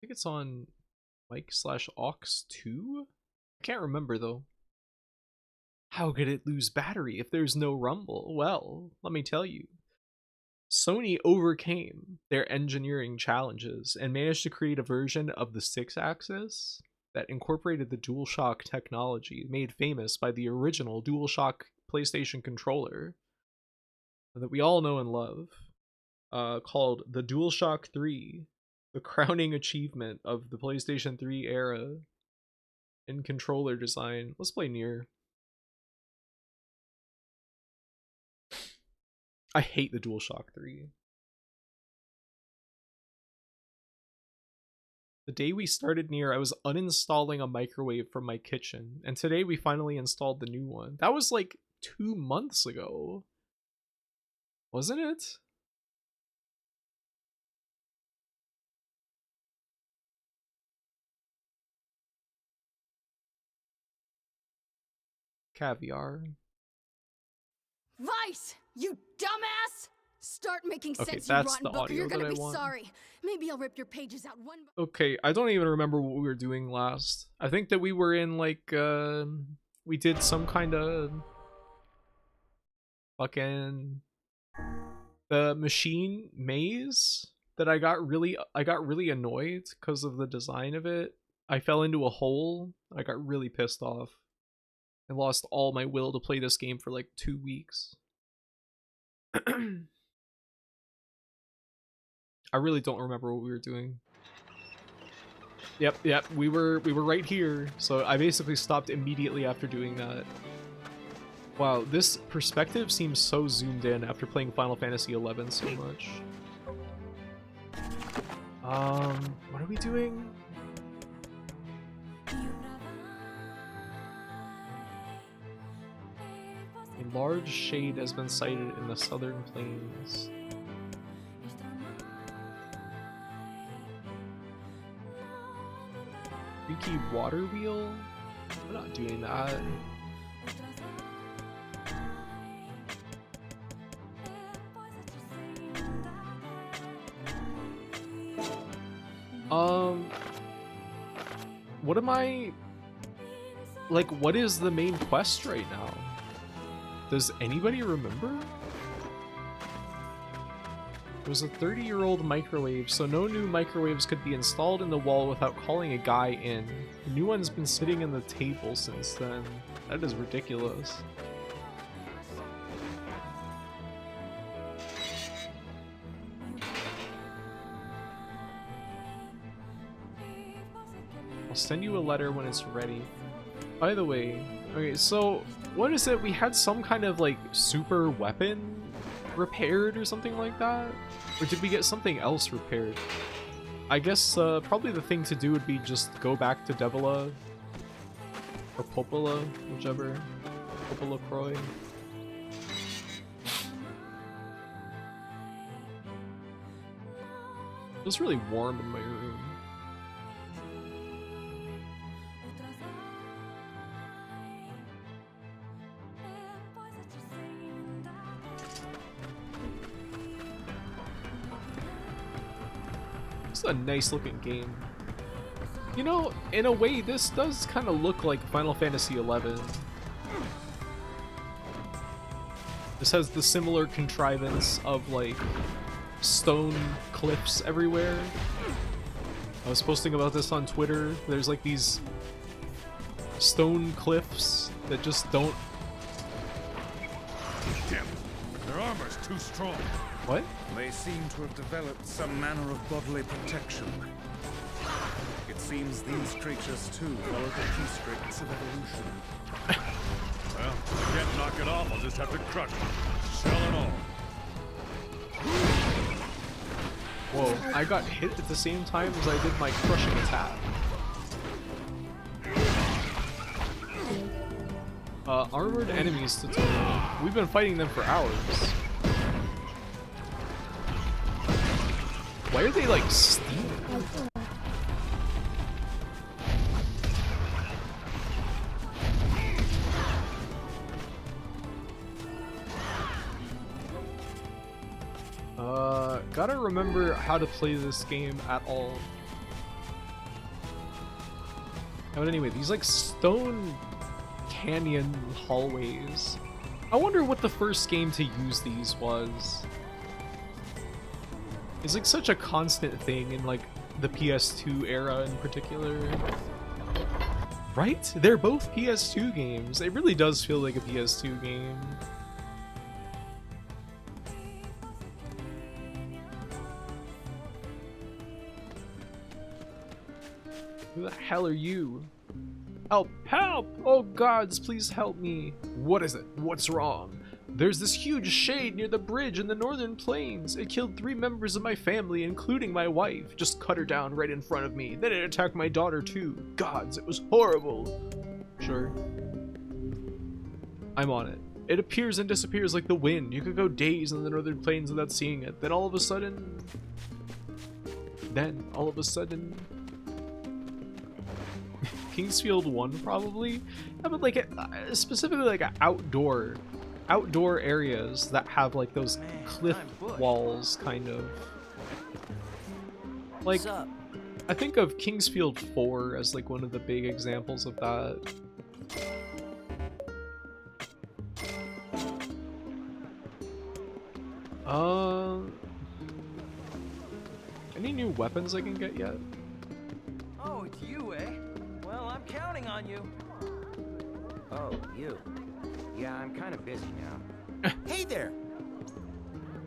think it's on mic/aux 2? I can't remember though. How could it lose battery if there's no rumble? Well, let me tell you. Sony overcame their engineering challenges and managed to create a version of the 6-axis that incorporated the DualShock technology made famous by the original DualShock PlayStation controller that we all know and love, called the DualShock 3, the crowning achievement of the PlayStation 3 era in controller design. Let's play NieR. I hate the DualShock 3. The day we started NieR, I was uninstalling a microwave from my kitchen, and today we finally installed the new one. That was like 2 months ago, wasn't it? Caviar. Vice, you dumbass! Start making sense, Okay, you that's rotten the book, or you're audio gonna that I be want. sorry. Maybe I'll rip your pages out one by Okay, I don't even remember what we were doing last. I think that we were in like we did some kind of fucking the machine maze that I got really annoyed because of the design of it. I fell into a hole. I got really pissed off. I lost all my will to play this game for like 2 weeks. I really don't remember what we were doing. Yep, we were right here. So I basically stopped immediately after doing that. Wow, this perspective seems so zoomed in after playing Final Fantasy XI so much. What are we doing? A large shade has been sighted in the southern plains. Creaky water wheel? We're not doing that. What am I... Like, what is the main quest right now? Does anybody remember? It was a 30-year-old microwave, so no new microwaves could be installed in the wall without calling a guy in. The new one's been sitting in the table since then. That is ridiculous. I'll send you a letter when it's ready. By the way, okay, so what is it? We had some kind of like super weapon repaired or something like that? Or did we get something else repaired? I guess probably the thing to do would be just go back to Devila or Popola, whichever. Popola Croy. It was really warm in my room. It's a nice looking game. You know, in a way, this does kind of look like Final Fantasy XI. This has the similar contrivance of like stone cliffs everywhere. I was posting about this on Twitter. There's like these stone cliffs that just don't... Damn, their armor's too strong. What? They seem to have developed some manner of bodily protection. It seems these creatures too follow the key strings of evolution. Well, if I can't knock it off, I'll just have to crush it. Shell and all. Whoa, I got hit at the same time as I did my crushing attack. Armored enemies tutorial. We've been fighting them for hours. Why are they like steaming? Gotta remember how to play this game at all. But anyway, these like stone canyon hallways. I wonder what the first game to use these was. It's like such a constant thing in like the PS2 era in particular. Right? They're both PS2 games. It really does feel like a PS2 game. Who the hell are you? Help! Help! Oh gods, please help me. What is it? What's wrong? There's this huge shade near the bridge in the northern plains. It killed 3 members of my family, including my wife. Just cut her down right in front of me. Then it attacked my daughter too. Gods, it was horrible. Sure. I'm on it. It appears and disappears like the wind. You could go days in the northern plains without seeing it. Then all of a sudden... Kingsfield 1 probably? Yeah, but like specifically like outdoor areas that have like those cliff walls kind of. Like I think of Kingsfield 4 as like one of the big examples of that. Any new weapons I can get yet? Oh, it's you, eh? Well, I'm counting on you. Oh, you. Yeah, I'm kind of busy now. Hey there!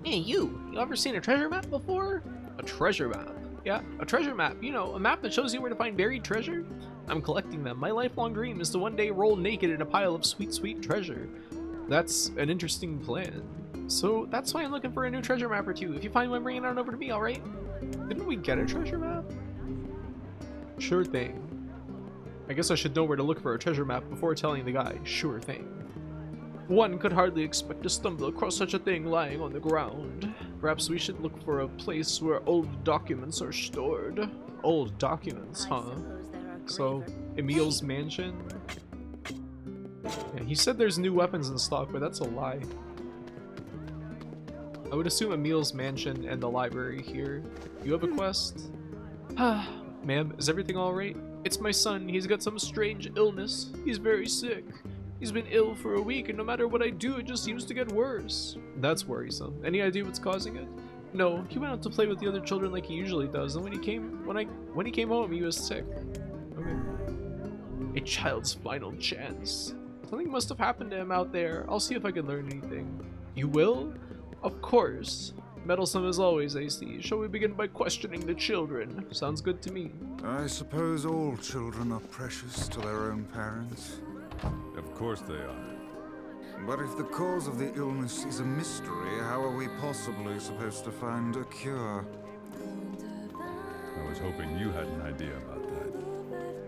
Hey, you ever seen a treasure map before? A treasure map? Yeah, a treasure map. You know, a map that shows you where to find buried treasure. I'm collecting them. My lifelong dream is to one day roll naked in a pile of sweet, sweet treasure. That's an interesting plan. So that's why I'm looking for a new treasure map or two. If you find one, bring it on over to me, alright? Didn't we get a treasure map? Sure thing. I guess I should know where to look for a treasure map before telling the guy, sure thing. One could hardly expect to stumble across such a thing lying on the ground. Perhaps we should look for a place where old documents are stored. Old documents, huh? So, Emil's mansion? Yeah, he said there's new weapons in stock, but that's a lie. I would assume Emil's mansion and the library here. You have a quest? Ma'am, is everything alright? It's my son. He's got some strange illness. He's very sick. He's been ill for a week, and no matter what I do, it just seems to get worse. That's worrisome. Any idea what's causing it? No, he went out to play with the other children like he usually does, and when he came home, he was sick. Okay. A child's final chance. Something must have happened to him out there. I'll see if I can learn anything. You will? Of course. Meddlesome as always, AC. Shall we begin by questioning the children? Sounds good to me. I suppose all children are precious to their own parents. Of course they are. But if the cause of the illness is a mystery, how are we possibly supposed to find a cure? I was hoping you had an idea about that.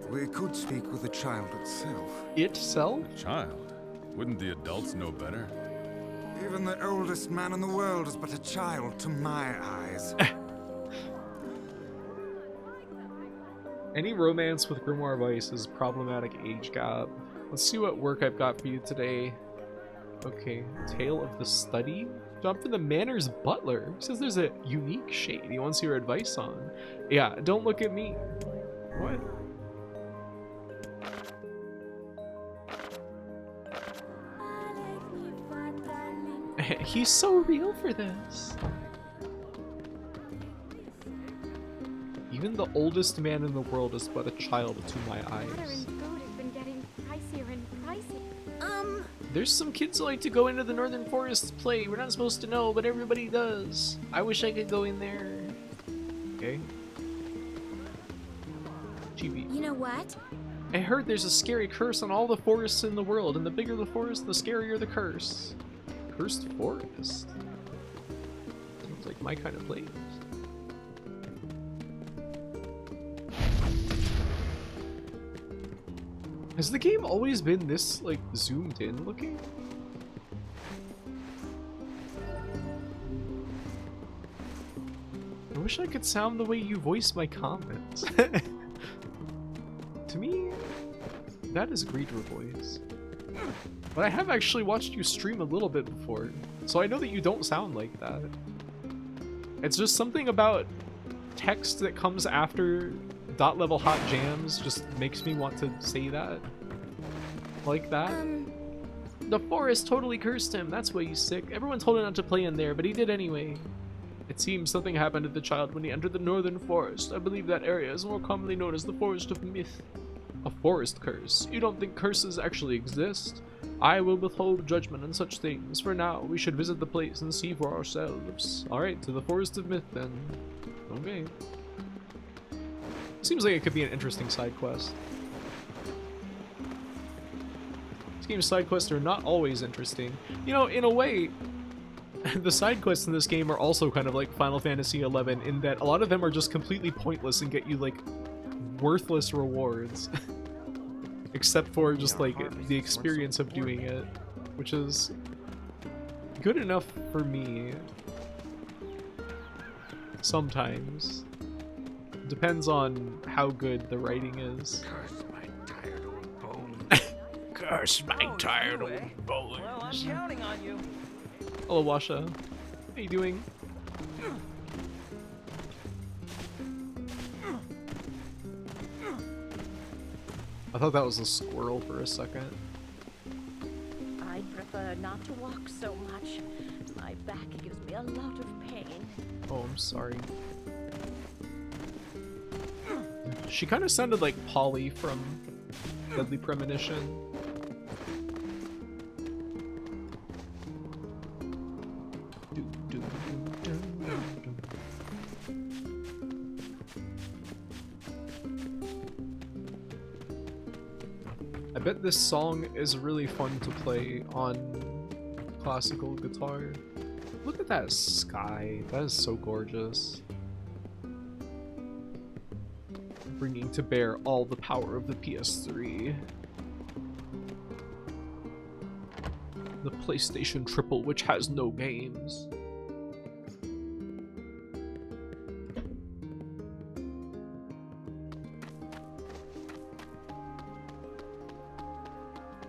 We could speak with the child itself. Itself? Child? Wouldn't the adults know better? Even the oldest man in the world is but a child to my eyes. Any romance with Grimoire Vice is problematic age gap. Let's see what work I've got for you today. Okay, Tale of the Study? Job for the Manor's butler. He says there's a unique shade he wants your advice on. Yeah, don't look at me. What? He's so real for this. Even the oldest man in the world is but a child to my eyes. There's some kids who like to go into the northern forests to play. We're not supposed to know, but everybody does. I wish I could go in there. Okay. GB. You know what? I heard there's a scary curse on all the forests in the world, and the bigger the forest, the scarier the curse. Cursed forest? Sounds like my kind of place. Has the game always been this, like, zoomed in looking? I wish I could sound the way you voice my comments. To me, that is a greater voice. But I have actually watched you stream a little bit before, so I know that you don't sound like that. It's just something about text that comes after dot level hot jams just makes me want to say that. Like that. The forest totally cursed him. That's why he's sick. Everyone told him not to play in there, but he did anyway. It seems something happened to the child when he entered the northern forest. I believe that area is more commonly known as the Forest of Myth. A forest curse? You don't think curses actually exist? I will withhold judgment on such things. For now, we should visit the place and see for ourselves. Alright, to the Forest of Myth then. Okay. Seems like it could be an interesting side quest. This game's side quests are not always interesting. You know, in a way, the side quests in this game are also kind of like Final Fantasy XI in that a lot of them are just completely pointless and get you like worthless rewards. Except for just like the experience of doing it, which is good enough for me. Sometimes. Depends on how good the writing is. Curse my tired old bones. Curse my tired old bones. Well, I'm counting on you. Hello, Washa. How you doing? I thought that was a squirrel for a second. I'd prefer not to walk so much. My back gives me a lot of pain. Oh, I'm sorry. She kind of sounded like Polly from Deadly Premonition. I bet this song is really fun to play on classical guitar. Look at that sky. That is so gorgeous. Bringing to bear all the power of the PS3. The PlayStation Triple, which has no games.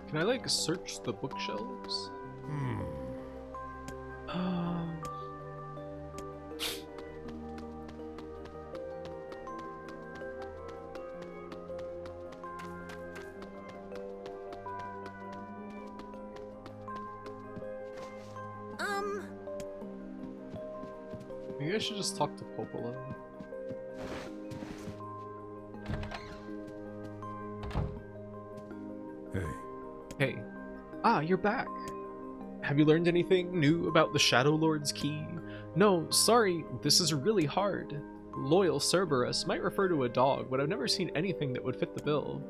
Can I like search the bookshelves? Maybe I should just talk to Popola. Hey. Hey. Ah, you're back. Have you learned anything new about the Shadow Lord's key? No, sorry, this is really hard. Loyal Cerberus might refer to a dog, but I've never seen anything that would fit the bill.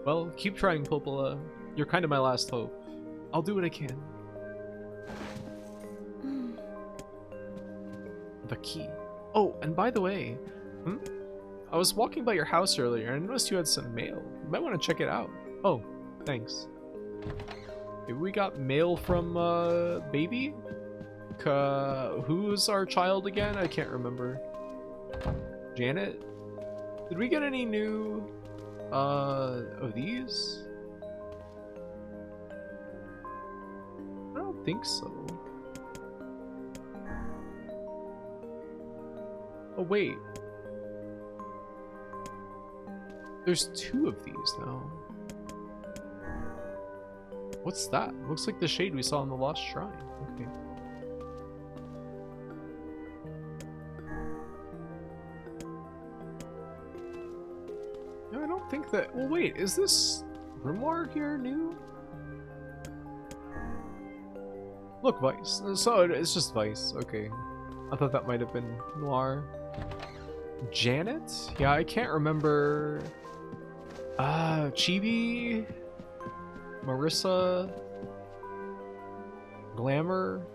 Well, keep trying, Popola. You're kind of my last hope. I'll do what I can. The key. Oh, and by the way, I was walking by your house earlier and I noticed you had some mail. You might want to check it out. Oh, thanks. Maybe we got mail from, Baby? Who's our child again? I can't remember. Janet? Did we get any new, of these? I don't think so. Oh, wait. There's two of these now. What's that? Looks like the shade we saw in the Lost Shrine. Okay. No, I don't think that... Well, wait. Is this grimoire here new? Look, Vice. So it's just Vice. Okay. I thought that might have been Noir. Janet? Yeah, I can't remember. Chibi? Marissa? Glamour?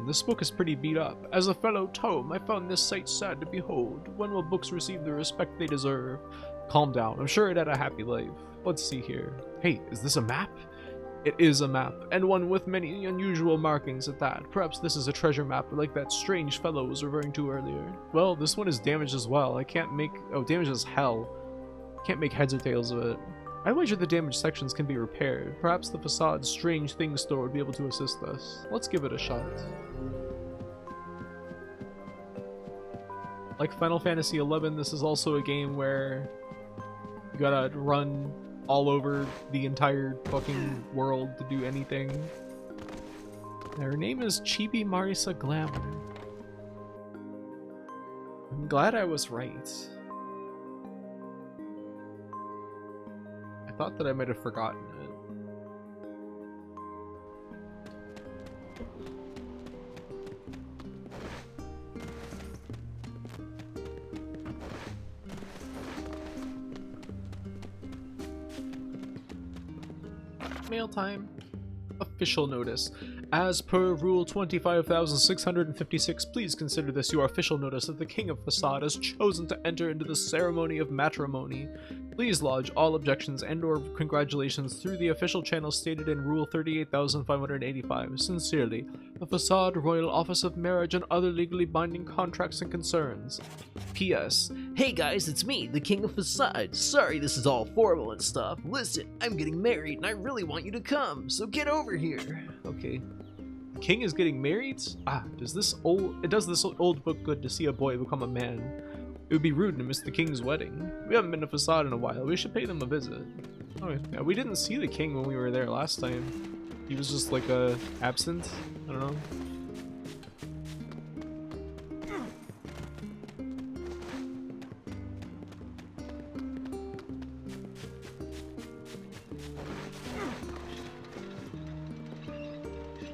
This book is pretty beat up. As a fellow tome, I found this sight sad to behold. When will books receive the respect they deserve? Calm down, I'm sure it had a happy life. Let's see here. Hey, is this a map? It is a map, and one with many unusual markings at that. Perhaps this is a treasure map like that strange fellow was referring to earlier. Well, this one is damaged as well. I can't make... Oh, damaged as hell. Can't make heads or tails of it. I wager the damaged sections can be repaired. Perhaps the facade's strange things store would be able to assist us. Let's give it a shot. Like Final Fantasy XI, this is also a game where You gotta run all over the entire fucking world to do anything. Her name is Chibi Marisa Glamour. I'm glad I was right. I thought that I might have forgotten it. Mail time. Official notice. As per Rule 25,656, please consider this your official notice that the King of Facade has chosen to enter into the ceremony of matrimony. Please lodge all objections and/or congratulations through the official channel stated in Rule 38,585. Sincerely, the Facade Royal Office of Marriage and other legally binding contracts and concerns. P.S. Hey guys, it's me, the King of Facade. Sorry this is all formal and stuff. Listen, I'm getting married and I really want you to come, so get over here. Okay. The king is getting married? Ah, does this old book good to see a boy become a man? It would be rude to miss the king's wedding. We haven't been to Facade in a while. We should pay them a visit. Oh yeah, we didn't see the king when we were there last time. He was just like absent. I don't know.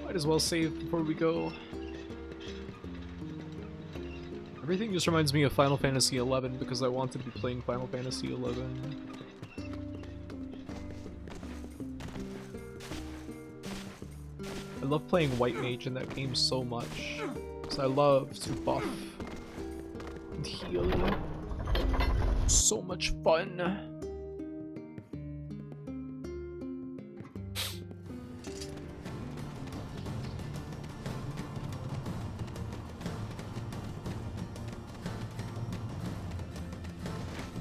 Might as well save before we go. Everything just reminds me of Final Fantasy XI because I want to be playing Final Fantasy XI. I love playing White Mage in that game so much because I love to buff and heal. So much fun.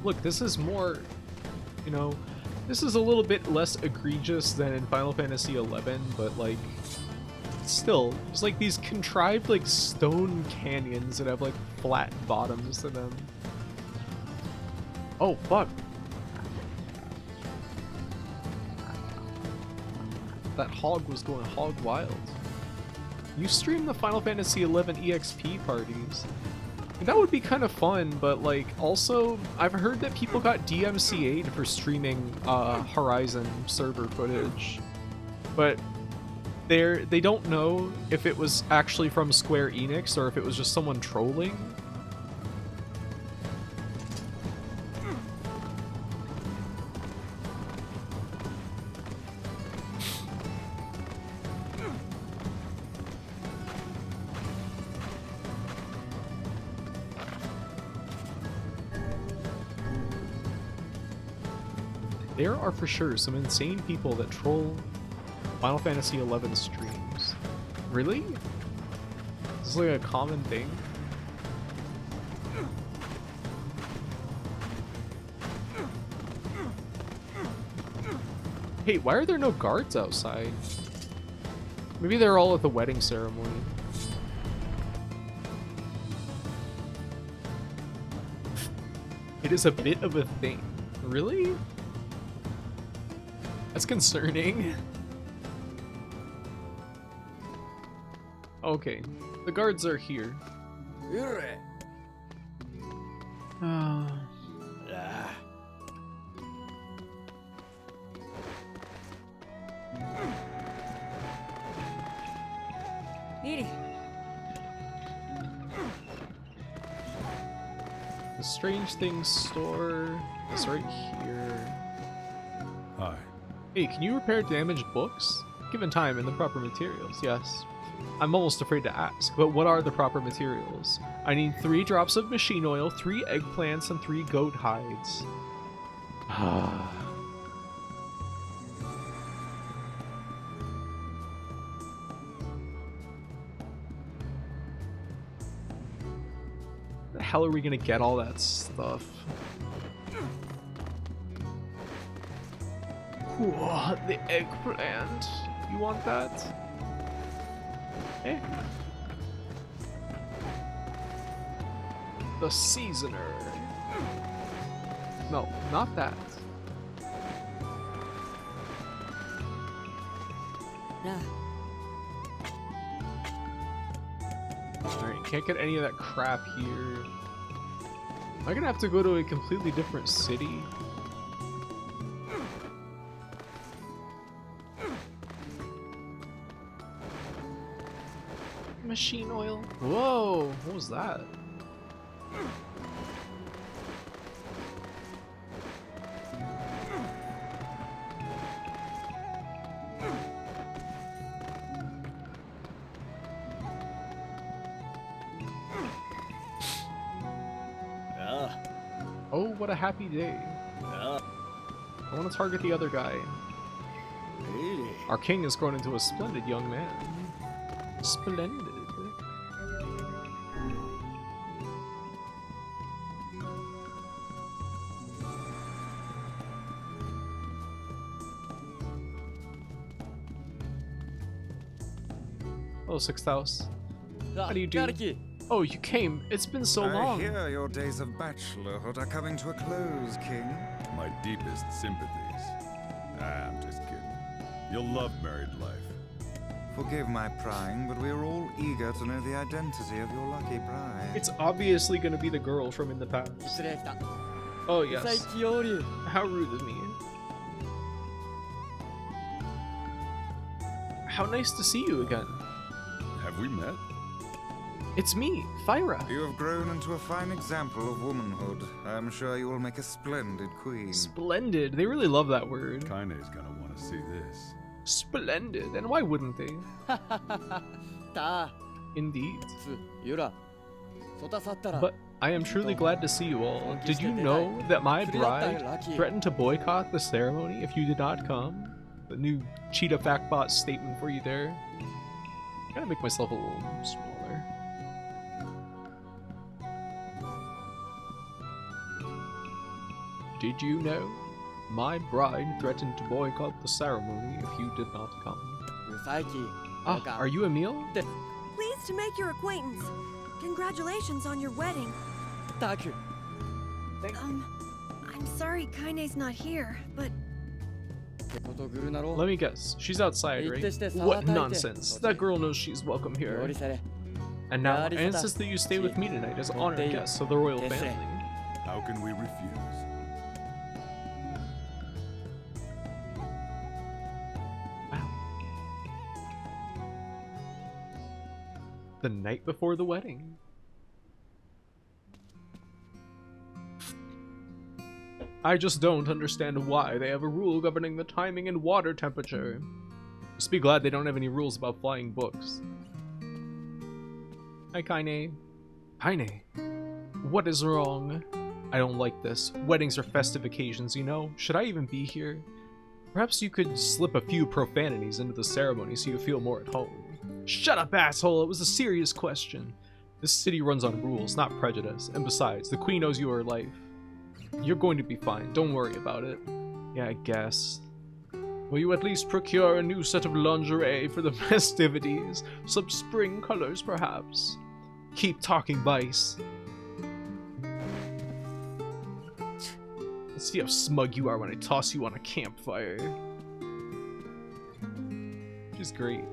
Look, this is more, you know, this is a little bit less egregious than in Final Fantasy XI, but like, still, there's like these contrived like stone canyons that have like flat bottoms to them. Oh, fuck. That hog was going hog wild. You stream the Final Fantasy XI EXP parties. That would be kind of fun, but like also I've heard that people got DMCA'd for streaming Horizon server footage, but they don't know if it was actually from Square Enix or if it was just someone trolling. There are for sure some insane people that troll Final Fantasy XI streams. Really? Is this like a common thing? Hey, why are there no guards outside? Maybe they're all at the wedding ceremony. It is a bit of a thing. Really? That's concerning. Okay, the guards are here. NieR. The Strange Things store is right here. Hi. Hey, can you repair damaged books? Given time and the proper materials, yes. I'm almost afraid to ask, but what are the proper materials? I need 3 drops of machine oil, 3 eggplants, and 3 goat hides. The hell are we gonna get all that stuff? Whoa, the eggplant. You want that? Eh? The seasoner. No, not that. Alright, can't get any of that crap here. Am I gonna have to go to a completely different city? Machine oil. Whoa, what was that? Oh, what a happy day. I want to target the other guy. Our king has grown into a splendid young man. Splendid. Oh, Sixth House. How do you do? Oh, you came. It's been so long. I hear your days of bachelorhood are coming to a close, King. My deepest sympathies. I'm just kidding. You'll love married life. Forgive my prying, but we're all eager to know the identity of your lucky bride. It's obviously gonna be the girl from in the past. Oh, yes. How rude of me. How nice to see you again. Have we met? It's me, Fyra. You have grown into a fine example of womanhood. I'm sure you will make a splendid queen. Splendid. They really love that word. Kaine's gonna want to see this. Splendid. And why wouldn't they? Indeed. But I am truly glad to see you all. Did you know that my bride threatened to boycott the ceremony if you did not come? The new Cheetah Factbot statement for you there. Gotta make myself a little smaller. Did you know? My bride threatened to boycott the ceremony if you did not come. Ah, are you Emil? Pleased to make your acquaintance. Congratulations on your wedding. I'm sorry Kaine's not here, but let me guess. She's outside, right? What nonsense. That girl knows she's welcome here. And now, I insist that you stay with me tonight as honored guests of the royal family. How can we refuse? Wow. The night before the wedding. I just don't understand why they have a rule governing the timing and water temperature. Just be glad they don't have any rules about flying books. Hi, Kaine. Kaine, what is wrong? I don't like this. Weddings are festive occasions, you know? Should I even be here? Perhaps you could slip a few profanities into the ceremony so you feel more at home. Shut up, asshole! It was a serious question. This city runs on rules, not prejudice. And besides, the queen owes you her life. You're going to be fine. Don't worry about it. Yeah, I guess. Will you at least procure a new set of lingerie for the festivities? Some spring colors, perhaps? Keep talking, Vice. Let's see how smug you are when I toss you on a campfire. Which is great.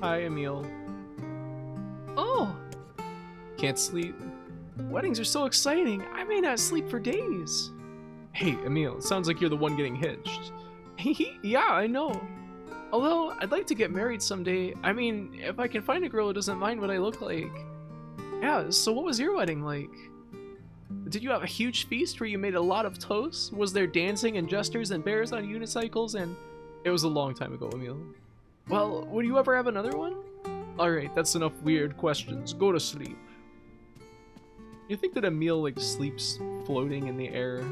Hi, Emil. Oh! Can't sleep. Weddings are so exciting. I may not sleep for days. Hey, Emil, it sounds like you're the one getting hitched. Yeah, I know. Although, I'd like to get married someday. I mean, if I can find a girl who doesn't mind what I look like. Yeah, so what was your wedding like? Did you have a huge feast where you made a lot of toasts? Was there dancing and jesters and bears on unicycles? And it was a long time ago, Emil. Well, would you ever have another one? Alright, that's enough weird questions. Go to sleep. You think that Emil, like, sleeps floating in the air?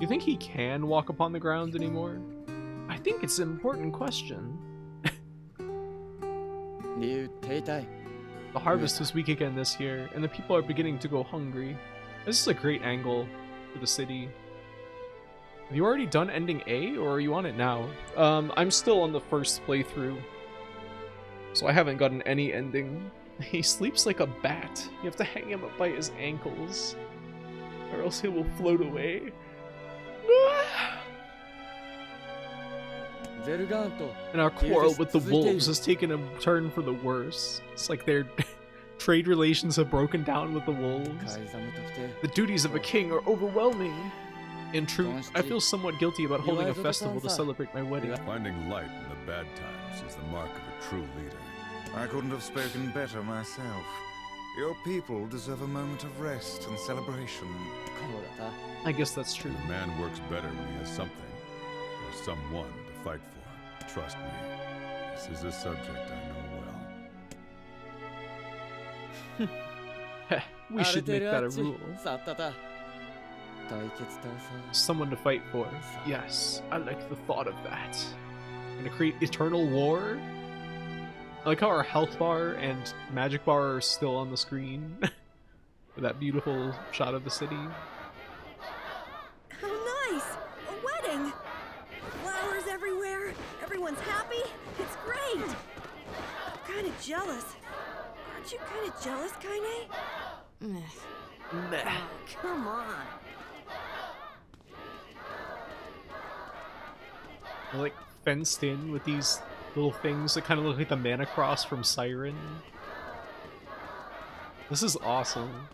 You think he can walk upon the ground anymore? I think it's an important question. The harvest was weak again this year, and the people are beginning to go hungry. This is a great angle for the city. Have you already done ending A, or are you on it now? I'm still on the first playthrough, so I haven't gotten any ending. He sleeps like a bat. You have to hang him up by his ankles, or else he will float away. And our quarrel with the wolves has taken a turn for the worse. It's like their trade relations have broken down with the wolves. The duties of a king are overwhelming. In truth, I feel somewhat guilty about holding a festival to celebrate my wedding. Finding light in the bad times is the mark of a true leader. I couldn't have spoken better myself. Your people deserve a moment of rest and celebration. I guess that's true. A man works better when he has something or someone to fight for. Trust me, this is a subject I know well. We should make that a rule. Someone to fight for. Yes, I like the thought of that. Gonna create eternal war? I like how our health bar and magic bar are still on the screen. With that beautiful shot of the city. How nice! A wedding! Flowers everywhere. Everyone's happy. It's great. I'm kind of jealous. Aren't you kind of jealous, Kaine? Meh. Come on. They're like fenced in with these little things that kind of look like the mana cross from Siren. This is awesome.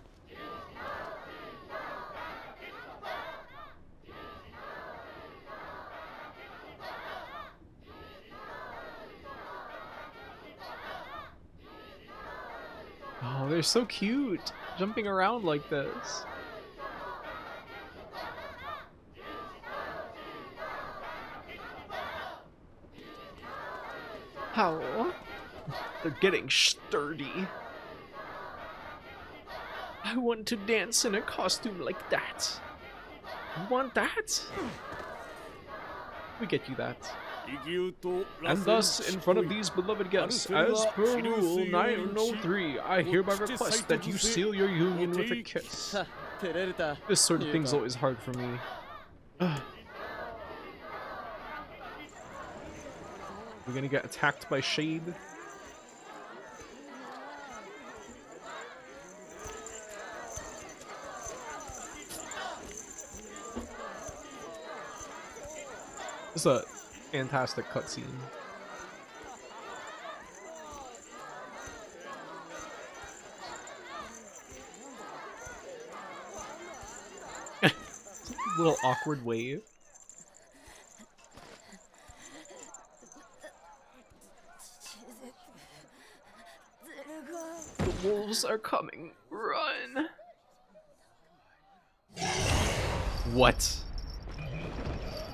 Oh, they're so cute, jumping around like this. How? They're getting sturdy. I want to dance in a costume like that. You want that? We get you that. And thus, in front of these beloved guests, as per Rule 903, I hereby request that you seal your union with a kiss. This sort of thing's always hard for me. We're gonna get attacked by Shade. This is a fantastic cutscene. Little awkward wave. The wolves are coming. Run. What?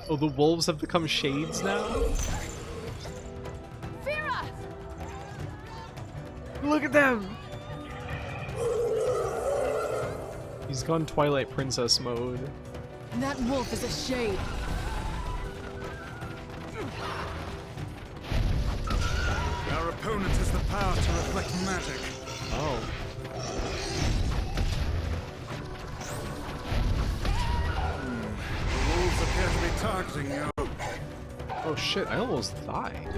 Oh, the wolves have become shades now? Fira! Look at them! He's gone Twilight Princess mode. That wolf is a shade. Our opponent has the power to reflect magic. Oh. The wolves appear to be targeting you. Oh shit, I almost died.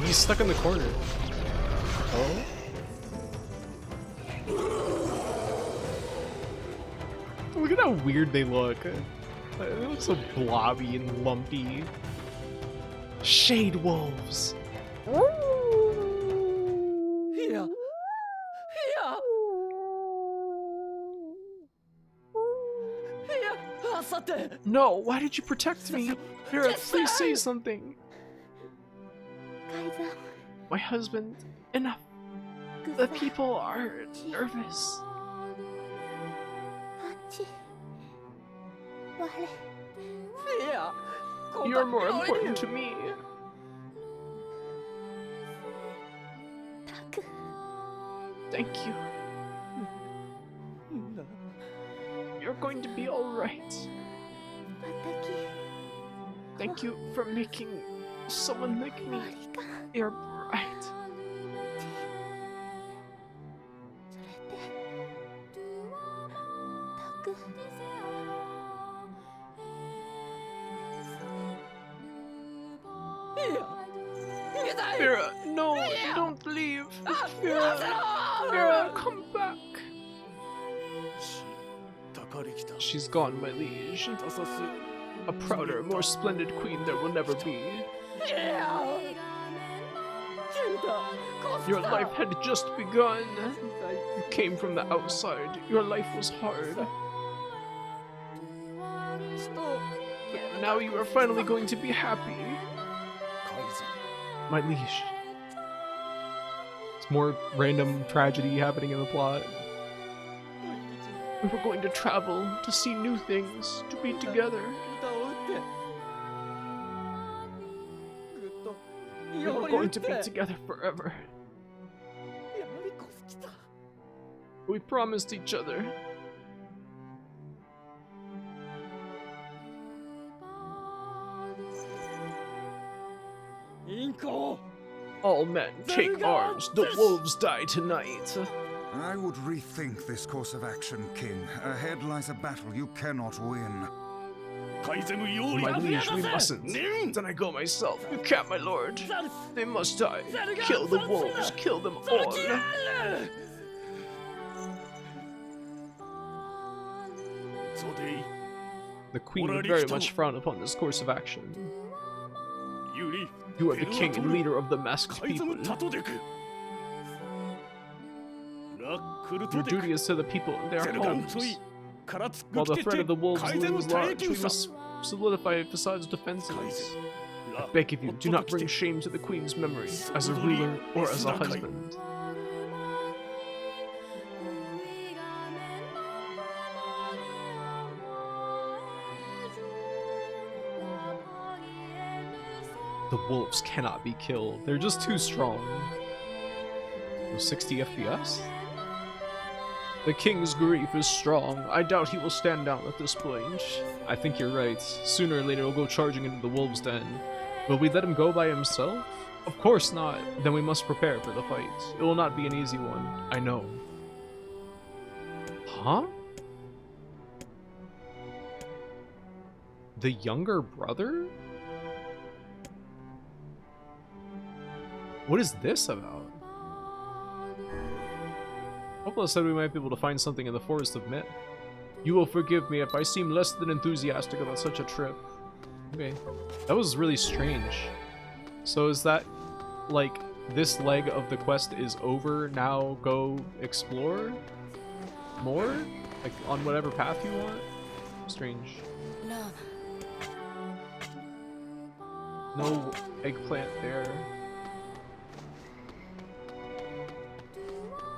He's stuck in the corner. Oh? Look at how weird they look. They look so blobby and lumpy. Shade wolves. Here. No, why did you protect me? Here, please say something. My husband, enough. The people are nervous. You're more important to me. Thank you. You're going to be alright. Thank you for making someone like me your bride. Vera, no, don't leave. Vera, come back. She's gone, my liege. A prouder, more splendid queen there will never be. Your life had just begun. You came from the outside. Your life was hard. Now you are finally going to be happy. My liege. It's more random tragedy happening in the plot. We were going to travel, to see new things, to be together. We were going to be together forever. We promised each other. All men, take arms. The wolves die tonight. I would rethink this course of action, King. Ahead lies a battle you cannot win. My liege, we mustn't. Then I go myself. You can't, my lord. They must die. Kill the wolves. Kill them all. The queen would very much frown upon this course of action. You are the king and leader of the masked people. Your duty is to the people in their homes. While the threat of the wolves looms large, we must solidify Facade's defenses. I beg of you, do not bring shame to the queen's memory, as a ruler or as a husband. The wolves cannot be killed. They're just too strong. 60 FPS? The king's grief is strong. I doubt he will stand down at this point. I think you're right. Sooner or later he'll go charging into the wolves' den. Will we let him go by himself? Of course not. Then we must prepare for the fight. It will not be an easy one. I know. Huh? The younger brother? What is this about? Hopefully said we might be able to find something in the Forest of Myth. You will forgive me if I seem less than enthusiastic about such a trip. Okay. That was really strange. So is that, like, this leg of the quest is over, now go explore more? Like, on whatever path you want? Strange. No eggplant there.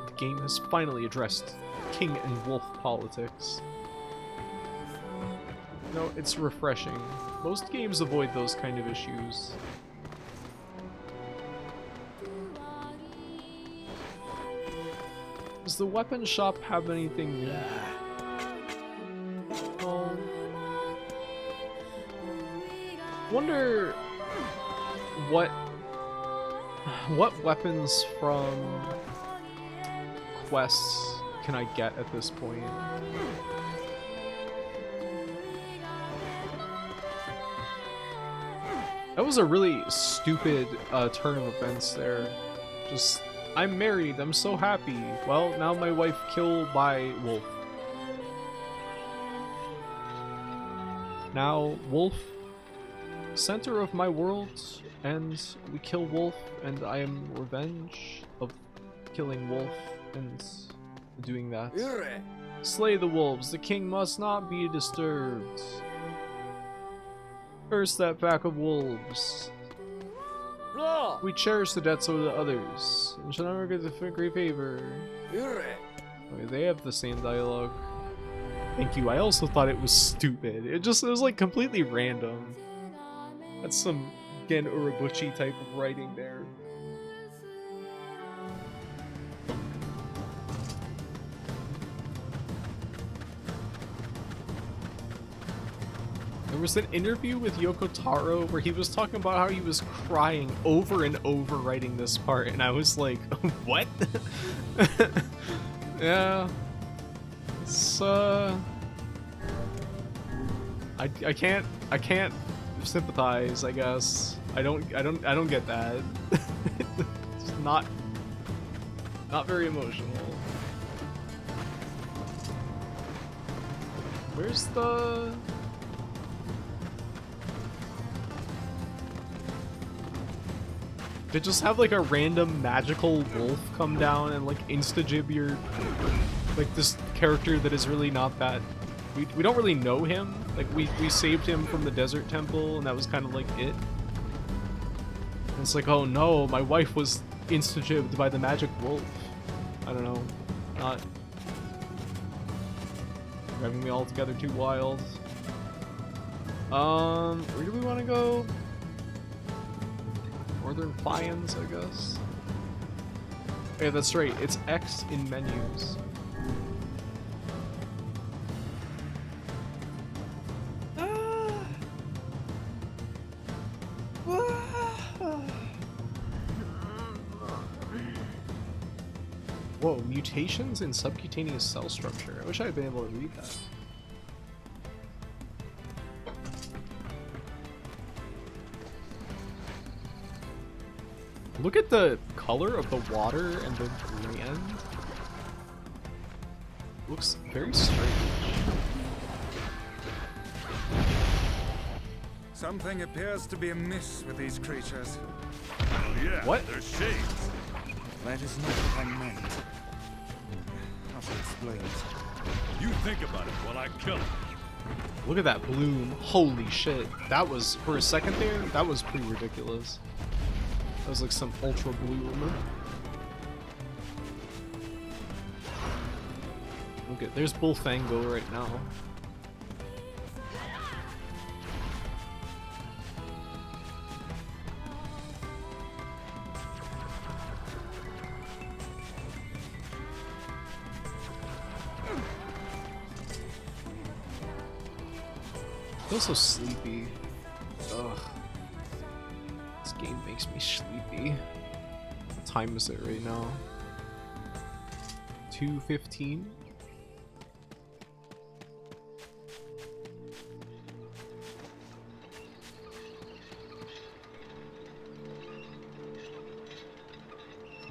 The game has finally addressed king and wolf politics. No, it's refreshing. Most games avoid those kind of issues. Does the weapon shop have anything new? No. Wonder what weapons from quests can I get at this point? That was a really stupid turn of events there. Just, I'm married, I'm so happy. Well, now my wife killed by wolf. Now, wolf, center of my world, and we kill wolf, and I am revenge of killing wolf and doing that. Slay the wolves, the king must not be disturbed. Curse that pack of wolves. We cherish the dead so do the others, and shall never get the great favor. Okay, they have the same dialogue. Thank you. I also thought it was stupid. It was like completely random. That's some Gen Urobuchi type of writing there. was an interview with Yoko Taro where he was talking about how he was crying over and over writing this part, and I was like, what? Yeah. It's I can't sympathize, I guess. I don't get that. It's not very emotional. Where's the... They just have like a random magical wolf come down and like insta-jib your... like this character that is really not that... We don't really know him. Like we saved him from the desert temple and that was kind of like it. And it's like, oh no, my wife was insta-jibbed by the magic wolf. I don't know. Not... driving me all together too wild. Where do we want to go? Northern Plains, I guess. Yeah, that's right. It's X in menus. Whoa, mutations in subcutaneous cell structure. I wish I had been able to read that. Look at the color of the water and the land. Looks very strange. Something appears to be amiss with these creatures. Oh yeah, What? they're shades. That is not what I meant. How to explain it? You think about it while I kill him. Look at that bloom. Holy shit. That was, for a second there, that was pretty ridiculous. That was like some ultra bloom. Okay, there's Bullfango right now. I feel so sleepy. Ugh. This game makes me sleepy. What time is it right now? 2:15?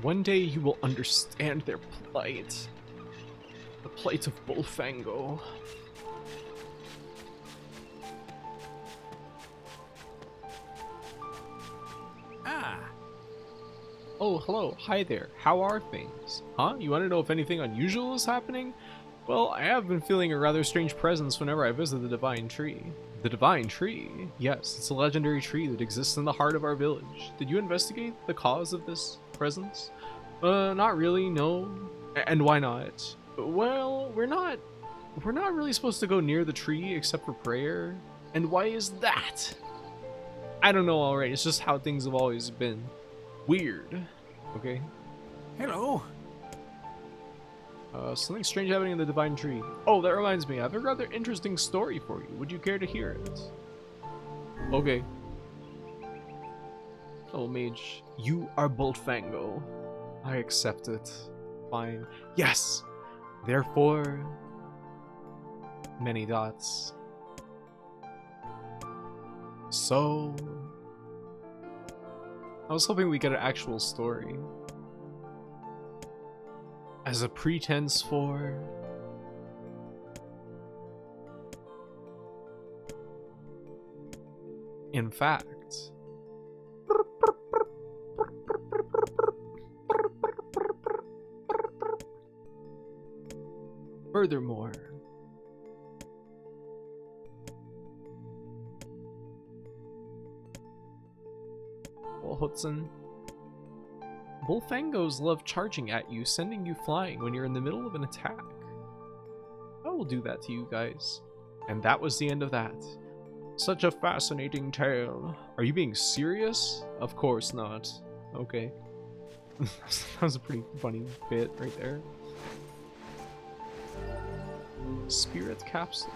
One day you will understand their plight. The plight of Bullfango. Oh, hello. Hi there. How are things? Huh? You want to know if anything unusual is happening? Well, I have been feeling a rather strange presence whenever I visit the Divine Tree. The Divine Tree? Yes, it's a legendary tree that exists in the heart of our village. Did you investigate the cause of this presence? Not really, no. And why not? Well, we're not really supposed to go near the tree except for prayer. And why is that? I don't know, alright. It's just how things have always been. Weird. Okay. Hello. Something strange happening in the Divine Tree. Oh, that reminds me. I have a rather interesting story for you. Would you care to hear it? Okay. Oh, mage. You are Bullfango. I accept it. Fine. Yes! Therefore... many dots. So... I was hoping we get an actual story. As a pretense for... in fact... Furthermore... Well, Hudson... Bullfangos love charging at you, sending you flying when you're in the middle of an attack. I will do that to you guys. And that was the end of that. Such a fascinating tale. Are you being serious? Of course not. Okay. That was a pretty funny bit right there. Spirit capsule.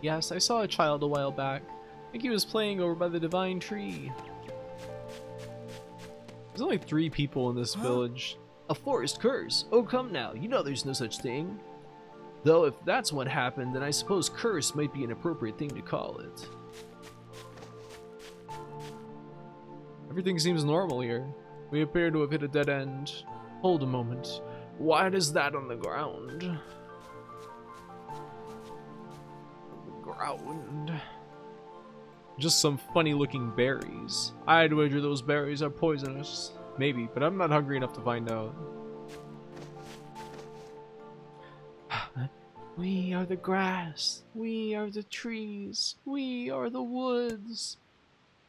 Yes, I saw a child a while back. I think he was playing over by the divine tree. There's only 3 people in this village. A forest curse? Oh, come now, you know there's no such thing. Though if that's what happened, then I suppose curse might be an appropriate thing to call it. Everything seems normal here. We appear to have hit a dead end. Hold a moment. What is that on the ground? Ground. Just some funny looking berries. I'd wager those berries are poisonous. Maybe, but I'm not hungry enough to find out. We are the grass. We are the trees. We are the woods.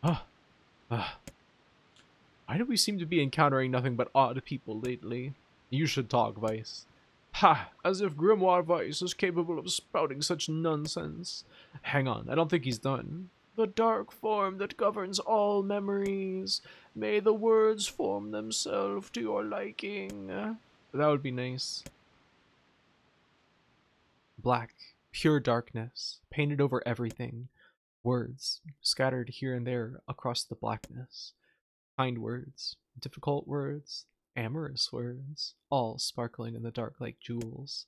Why do we seem to be encountering nothing but odd people lately? You should talk, Vice. Ha! As if Grimoire Vice is capable of spouting such nonsense. Hang on, I don't think he's done. The dark form that governs all memories. May the words form themselves to your liking. That would be nice. Black, pure darkness, painted over everything. Words, scattered here and there across the blackness. Kind words, difficult words, amorous words, all sparkling in the dark like jewels.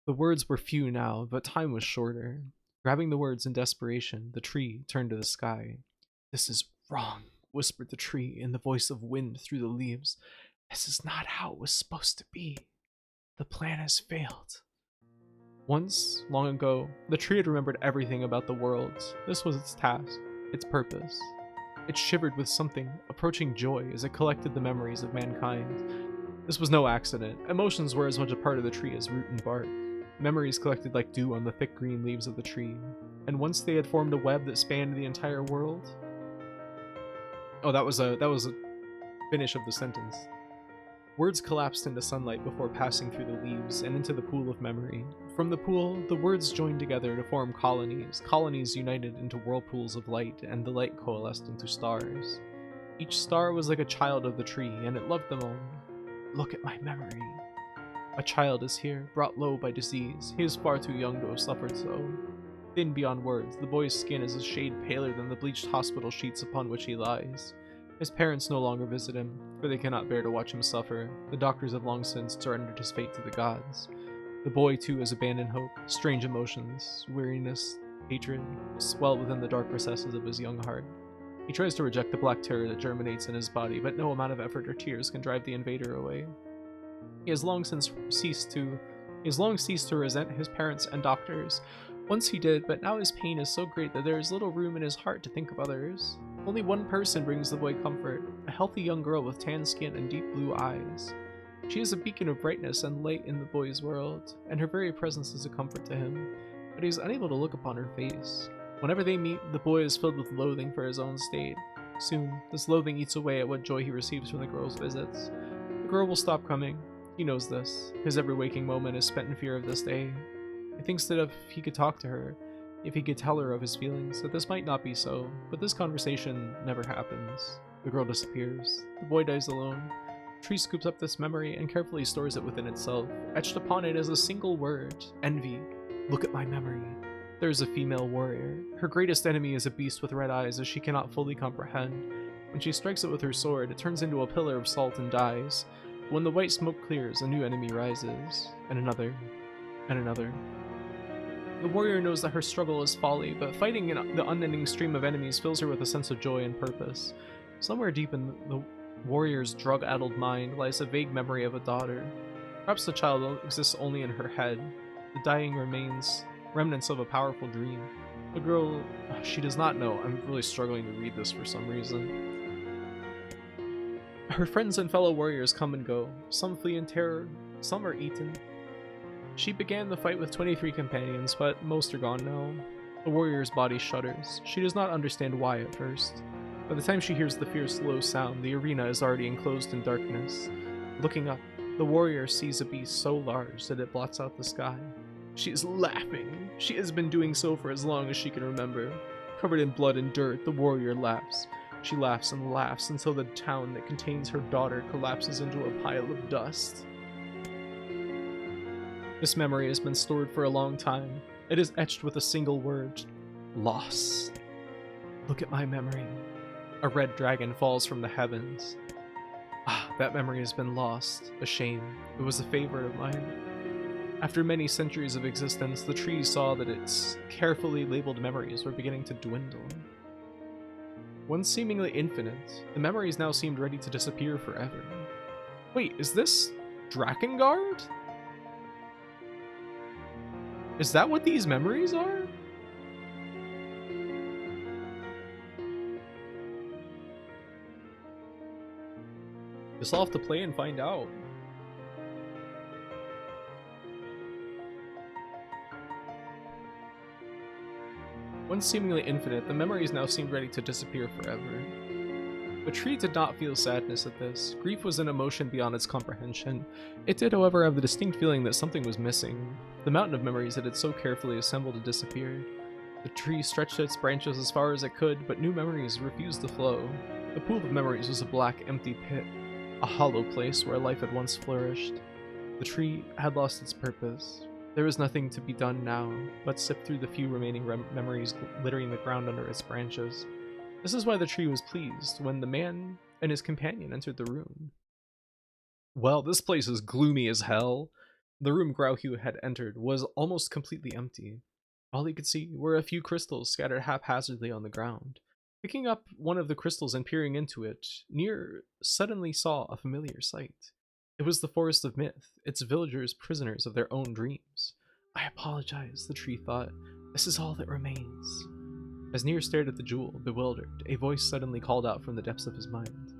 The words were few now, but time was shorter. Grabbing the words in desperation, the tree turned to the sky. This is wrong, whispered the tree in the voice of wind through the leaves. This is not how it was supposed to be. The plan has failed. Once, long ago, the tree had remembered everything about the world. This was its task, its purpose. It shivered with something approaching joy as it collected the memories of mankind. This was no accident. Emotions were as much a part of the tree as root and bark. Memories collected like dew on the thick green leaves of the tree. And once they had formed a web that spanned the entire world... Oh, that was a finish of the sentence. Words collapsed into sunlight before passing through the leaves and into the pool of memory. From the pool, the words joined together to form colonies. Colonies united into whirlpools of light, and the light coalesced into stars. Each star was like a child of the tree, and it loved them all. Look at my memory. A child is here, brought low by disease. He is far too young to have suffered so. Thin beyond words, the boy's skin is a shade paler than the bleached hospital sheets upon which he lies. His parents no longer visit him, for they cannot bear to watch him suffer. The doctors have long since surrendered his fate to the gods. The boy, too, has abandoned hope. Strange emotions, weariness, hatred, swell within the dark recesses of his young heart. He tries to reject the black terror that germinates in his body, but no amount of effort or tears can drive the invader away. He has long ceased to resent his parents and doctors. Once he did, but now his pain is so great that there is little room in his heart to think of others. Only one person brings the boy comfort, a healthy young girl with tan skin and deep blue eyes. She is a beacon of brightness and light in the boy's world, and her very presence is a comfort to him, but he is unable to look upon her face. Whenever they meet, the boy is filled with loathing for his own state. Soon, this loathing eats away at what joy he receives from the girl's visits. The girl will stop coming. He knows this. His every waking moment is spent in fear of this day. He thinks that if he could talk to her, if he could tell her of his feelings, that this might not be so, but this conversation never happens. The girl disappears. The boy dies alone. The tree scoops up this memory and carefully stores it within itself. Etched upon it is a single word: envy. Look at my memory. There is a female warrior. Her greatest enemy is a beast with red eyes as she cannot fully comprehend. When she strikes it with her sword, it turns into a pillar of salt and dies. When the white smoke clears, a new enemy rises, and another, and another. The warrior knows that her struggle is folly, but fighting in the unending stream of enemies fills her with a sense of joy and purpose. Somewhere deep in the warrior's drug-addled mind lies a vague memory of a daughter. Perhaps the child exists only in her head. The dying remains remnants of a powerful dream. The girl, she does not know. I'm really struggling to read this for some reason. Her friends and fellow warriors come and go. Some flee in terror, some are eaten. She began the fight with 23 companions, but most are gone now. The warrior's body shudders. She does not understand why at first. By the time she hears the fierce low sound, the arena is already enclosed in darkness. Looking up, the warrior sees a beast so large that it blots out the sky. She is laughing. She has been doing so for as long as she can remember. Covered in blood and dirt, the warrior laughs. She laughs and laughs until the town that contains her daughter collapses into a pile of dust. This memory has been stored for a long time. It is etched with a single word. Lost. Look at my memory. A red dragon falls from the heavens. Ah, that memory has been lost. A shame. It was a favorite of mine. After many centuries of existence, the tree saw that its carefully labeled memories were beginning to dwindle. Once seemingly infinite, the memories now seemed ready to disappear forever. Wait, is this Drakengard? Is that what these memories are? Guess I'll have to play and find out. Once seemingly infinite, the memories now seemed ready to disappear forever. The tree did not feel sadness at this. Grief was an emotion beyond its comprehension. It did, however, have the distinct feeling that something was missing. The mountain of memories it had so carefully assembled had disappeared. The tree stretched its branches as far as it could, but new memories refused to flow. The pool of memories was a black, empty pit, a hollow place where life had once flourished. The tree had lost its purpose. There was nothing to be done now, but sift through the few remaining memories littering the ground under its branches. This is why the tree was pleased when the man and his companion entered the room. Well, this place is gloomy as hell. The room Grauhue had entered was almost completely empty. All he could see were a few crystals scattered haphazardly on the ground. Picking up one of the crystals and peering into it, NieR suddenly saw a familiar sight. It was the Forest of Myth, its villagers prisoners of their own dreams. I apologize, the tree thought. This is all that remains. As NieR stared at the jewel, bewildered, a voice suddenly called out from the depths of his mind.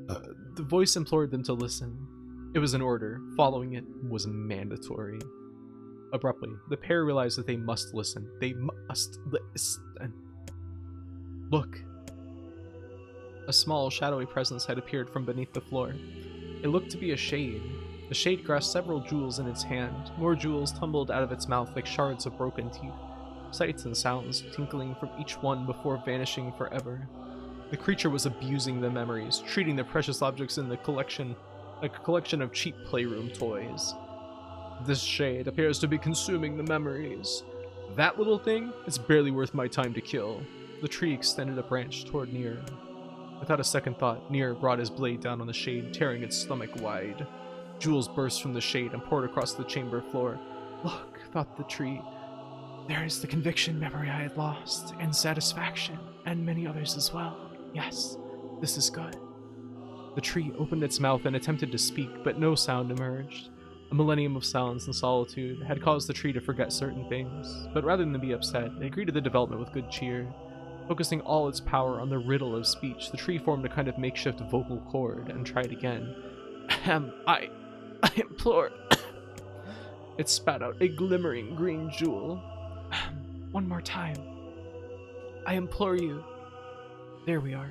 The voice implored them to listen. It was an order. Following it was mandatory. Abruptly, the pair realized that they must listen. They must listen. Look. A small, shadowy presence had appeared from beneath the floor. It looked to be a shade. The shade grasped several jewels in its hand. More jewels tumbled out of its mouth like shards of broken teeth. Sights and sounds tinkling from each one before vanishing forever. The creature was abusing the memories, treating the precious objects in the collection like a collection of cheap playroom toys. This shade appears to be consuming the memories. That little thing is barely worth my time to kill. The tree extended a branch toward NieR. Without a second thought, NieR brought his blade down on the shade, tearing its stomach wide. Jewels burst from the shade and poured across the chamber floor. Look, thought the tree. There is the conviction memory I had lost, and satisfaction, and many others as well. Yes, this is good. The tree opened its mouth and attempted to speak, but no sound emerged. A millennium of silence and solitude had caused the tree to forget certain things, but rather than be upset, it greeted the development with good cheer. Focusing all its power on the riddle of speech, the tree formed a kind of makeshift vocal cord and tried again. I implore. It spat out a glimmering green jewel. One more time. I implore you. There we are.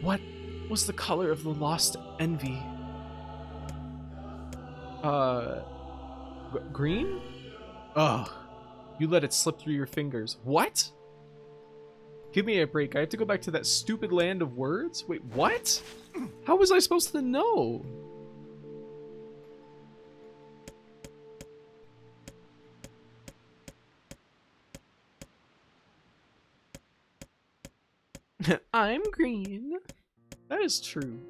What was the color of the lost envy? Green? Ugh. You let it slip through your fingers. What? Give me a break. I have to go back to that stupid land of words? Wait, what? How was I supposed to know? I'm green. That is true.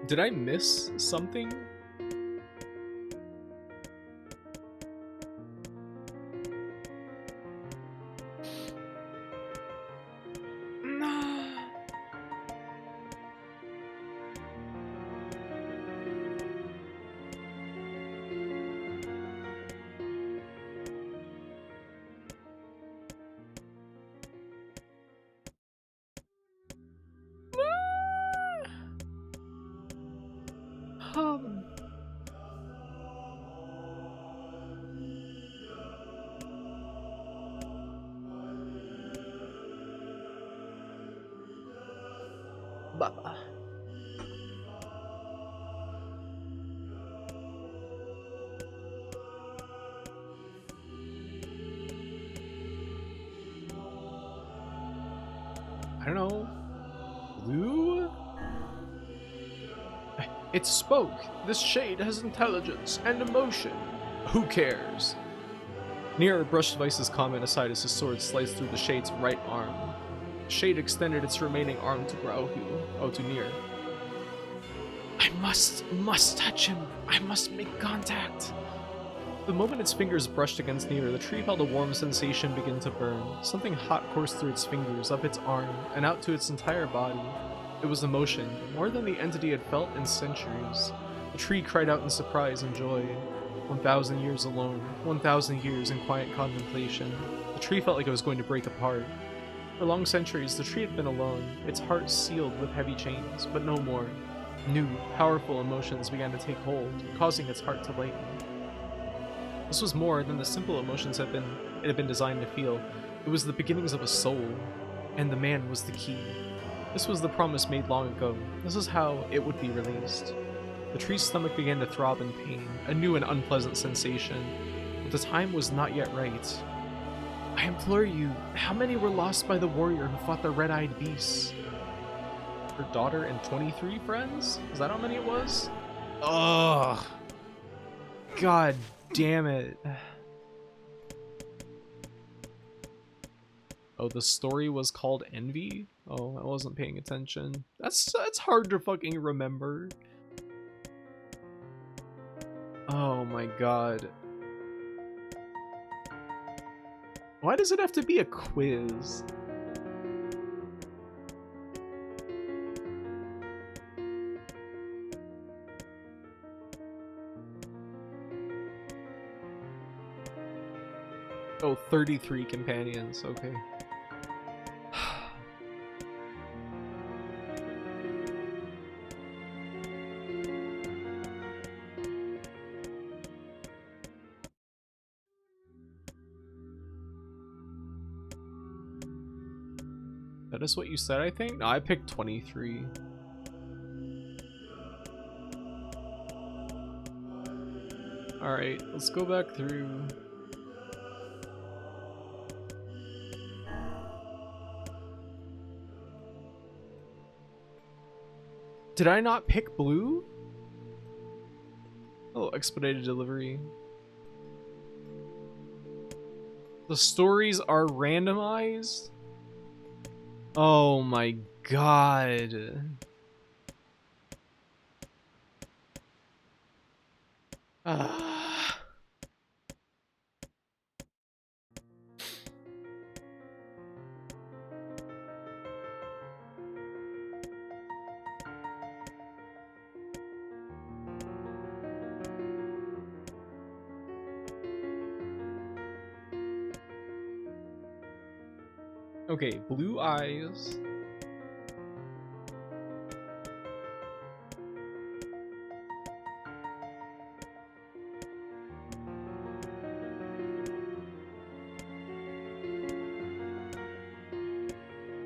Did I miss something? Baba. I don't know. Blue? It spoke. This shade has intelligence and emotion. Who cares? NieR brushed Vice's comment aside as his sword sliced through the shade's right arm. The shade extended its remaining arm to to NieR. I must touch him. I must make contact. The moment its fingers brushed against NieR, the tree felt a warm sensation begin to burn. Something hot coursed through its fingers, up its arm, and out to its entire body. It was emotion, more than the entity had felt in centuries. The tree cried out in surprise and joy. 1,000 years alone, 1,000 years in quiet contemplation. The tree felt like it was going to break apart. For long centuries, the tree had been alone, its heart sealed with heavy chains, but no more. New, powerful emotions began to take hold, causing its heart to lighten. This was more than the simple emotions it had been designed to feel. It was the beginnings of a soul, and the man was the key. This was the promise made long ago. This is how it would be released. The tree's stomach began to throb in pain, a new and unpleasant sensation, but the time was not yet right. I implore you, how many were lost by the warrior who fought the red-eyed beasts? Her daughter and 23 friends? Is that how many it was? Ugh. God damn it. Oh, the story was called Envy? Oh, I wasn't paying attention. That's hard to fucking remember. Oh my god. Why does it have to be a quiz? Oh, 33 companions, okay. That is what you said, I think? No, I picked 23. Alright, let's go back through. Did I not pick blue? Oh, expedited delivery. The stories are randomized? Oh my god. Okay, blue eyes.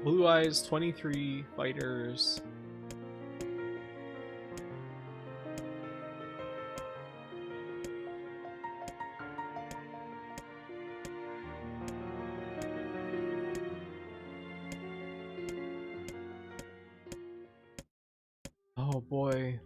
Blue eyes, 23 fighters. Oh boy.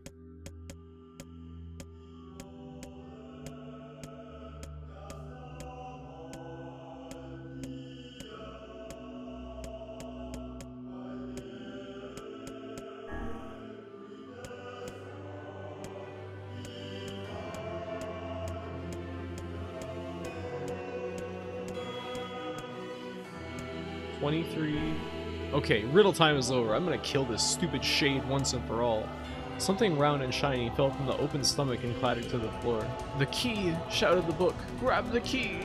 Okay, riddle time is over. I'm gonna kill this stupid shade once and for all. Something round and shiny fell from the open stomach and clattered to the floor. The key! Shouted the book. Grab the key!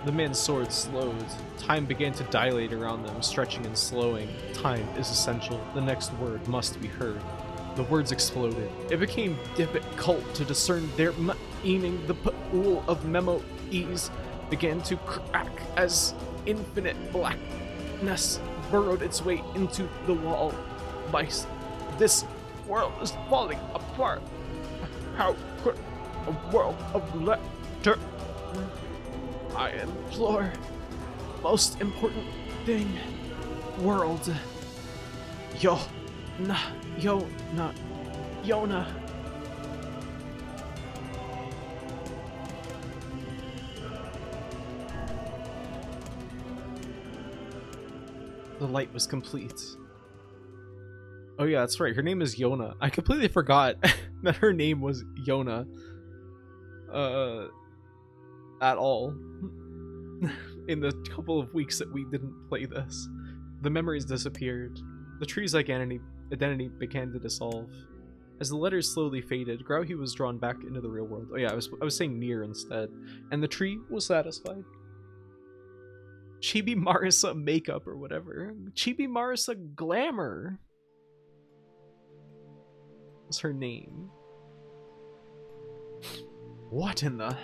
The man's sword slowed. Time began to dilate around them, stretching and slowing. Time is essential. The next word must be heard. The words exploded. It became difficult to discern their meaning. The pool of memo-ease began to crack as infinite blackness burrowed its way into the wall. This world is falling apart. How could a world of letter? I implore, most important thing, world. Yona. The light was complete. Oh yeah, that's right. Her name is Yona. I completely forgot that her name was Yona. At all. In the couple of weeks that we didn't play this. The memories disappeared. The tree's identity began to dissolve. As the letters slowly faded, Grouchy was drawn back into the real world. Oh yeah, I was saying NieR instead. And the tree was satisfied. Chibi Marisa makeup or whatever. Chibi Marisa glamour was her name. What in the...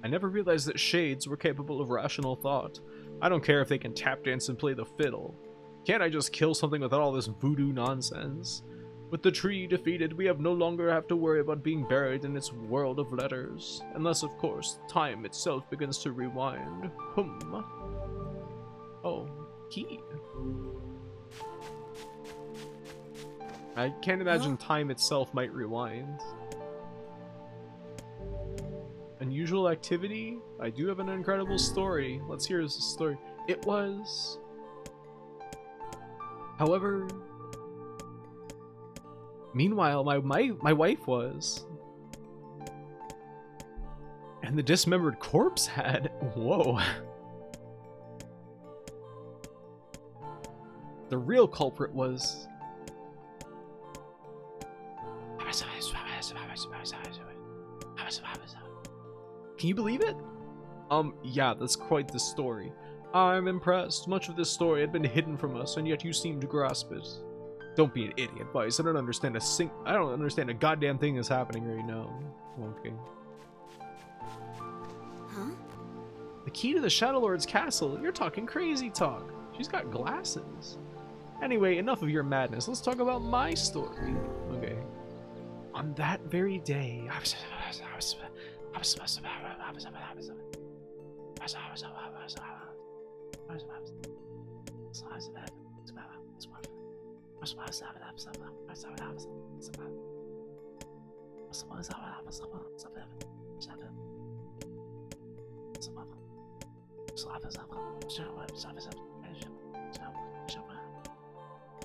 I never realized that shades were capable of rational thought. I don't care if they can tap dance and play the fiddle. Can't I just kill something without all this voodoo nonsense? With the tree defeated, we no longer have to worry about being buried in its world of letters. Unless, of course, time itself begins to rewind. Oh, key. I can't imagine time itself might rewind. Unusual activity? I do have an incredible story. Let's hear this story. It was... However... Meanwhile, my wife was... And the dismembered corpse had... Whoa. The real culprit was... Can you believe it? Yeah, that's quite the story. I'm impressed. Much of this story had been hidden from us, and yet you seem to grasp it. Don't be an idiot, Vice. I don't understand a goddamn thing that's happening right now. Okay. Huh? The key to the Shadow Lord's castle? You're talking crazy talk. She's got glasses. Anyway, enough of your madness. Let's talk about my story. Okay. On that very day...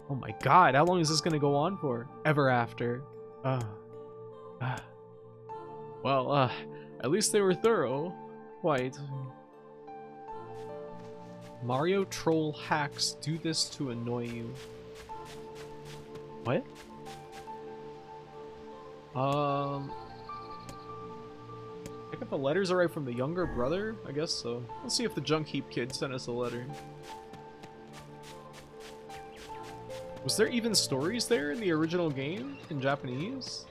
Oh my god, how long is this gonna go on for? Ever after. Well, at least they were thorough. Quite. Mario troll hacks do this to annoy you. What? I think the letters are right from the younger brother? I guess so. Let's see if the Junk Heap kid sent us a letter. Was there even stories there in the original game in Japanese?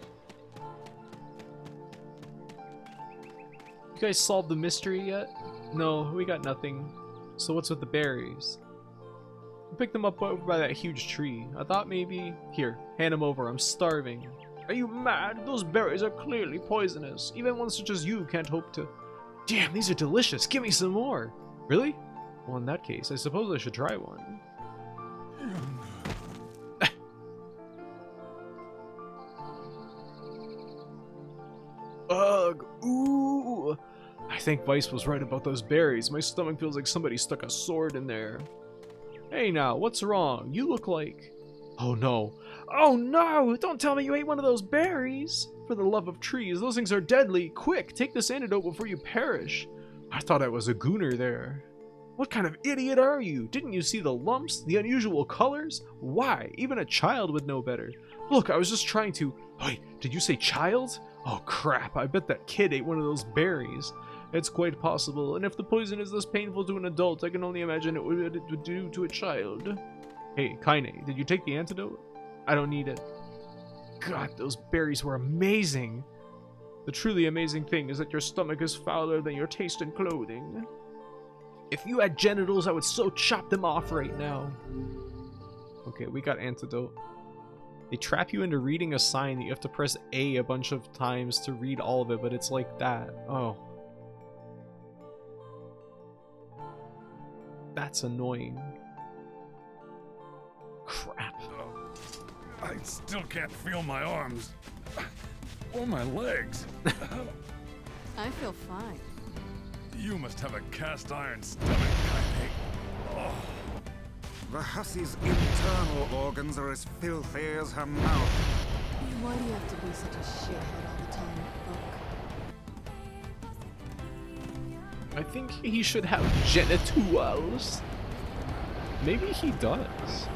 You guys solved the mystery yet? No, we got nothing. So what's with the berries? I picked them up over by that huge tree. I thought maybe... Here, hand them over. I'm starving. Are you mad? Those berries are clearly poisonous. Even one such as you can't hope to... Damn, these are delicious. Give me some more. Really? Well, in that case, I suppose I should try one. Ugh. Ooh. I think Vice was right about those berries. My stomach feels like somebody stuck a sword in there. Hey now, what's wrong? You look like... Oh no. Oh no! Don't tell me you ate one of those berries! For the love of trees, those things are deadly. Quick, take this antidote before you perish. I thought I was a gooner there. What kind of idiot are you? Didn't you see the lumps? The unusual colors? Why? Even a child would know better. Look, I was just trying to... Wait, did you say child? Oh crap, I bet that kid ate one of those berries. It's quite possible, and if the poison is this painful to an adult, I can only imagine what it would do to a child. Hey, Kaine, did you take the antidote? I don't need it. God, those berries were amazing. The truly amazing thing is that your stomach is fouler than your taste and clothing. If you had genitals, I would so chop them off right now. Okay, we got antidote. They trap you into reading a sign that you have to press A a bunch of times to read all of it, but it's like that. Oh. That's annoying. I still can't feel my arms. Or my legs. I feel fine. You must have a cast iron stomach, Kaine. Oh. The hussie's internal organs are as filthy as her mouth. Why do you have to be such a shithead all the time, Buck? I think he should have genitals. Maybe he does.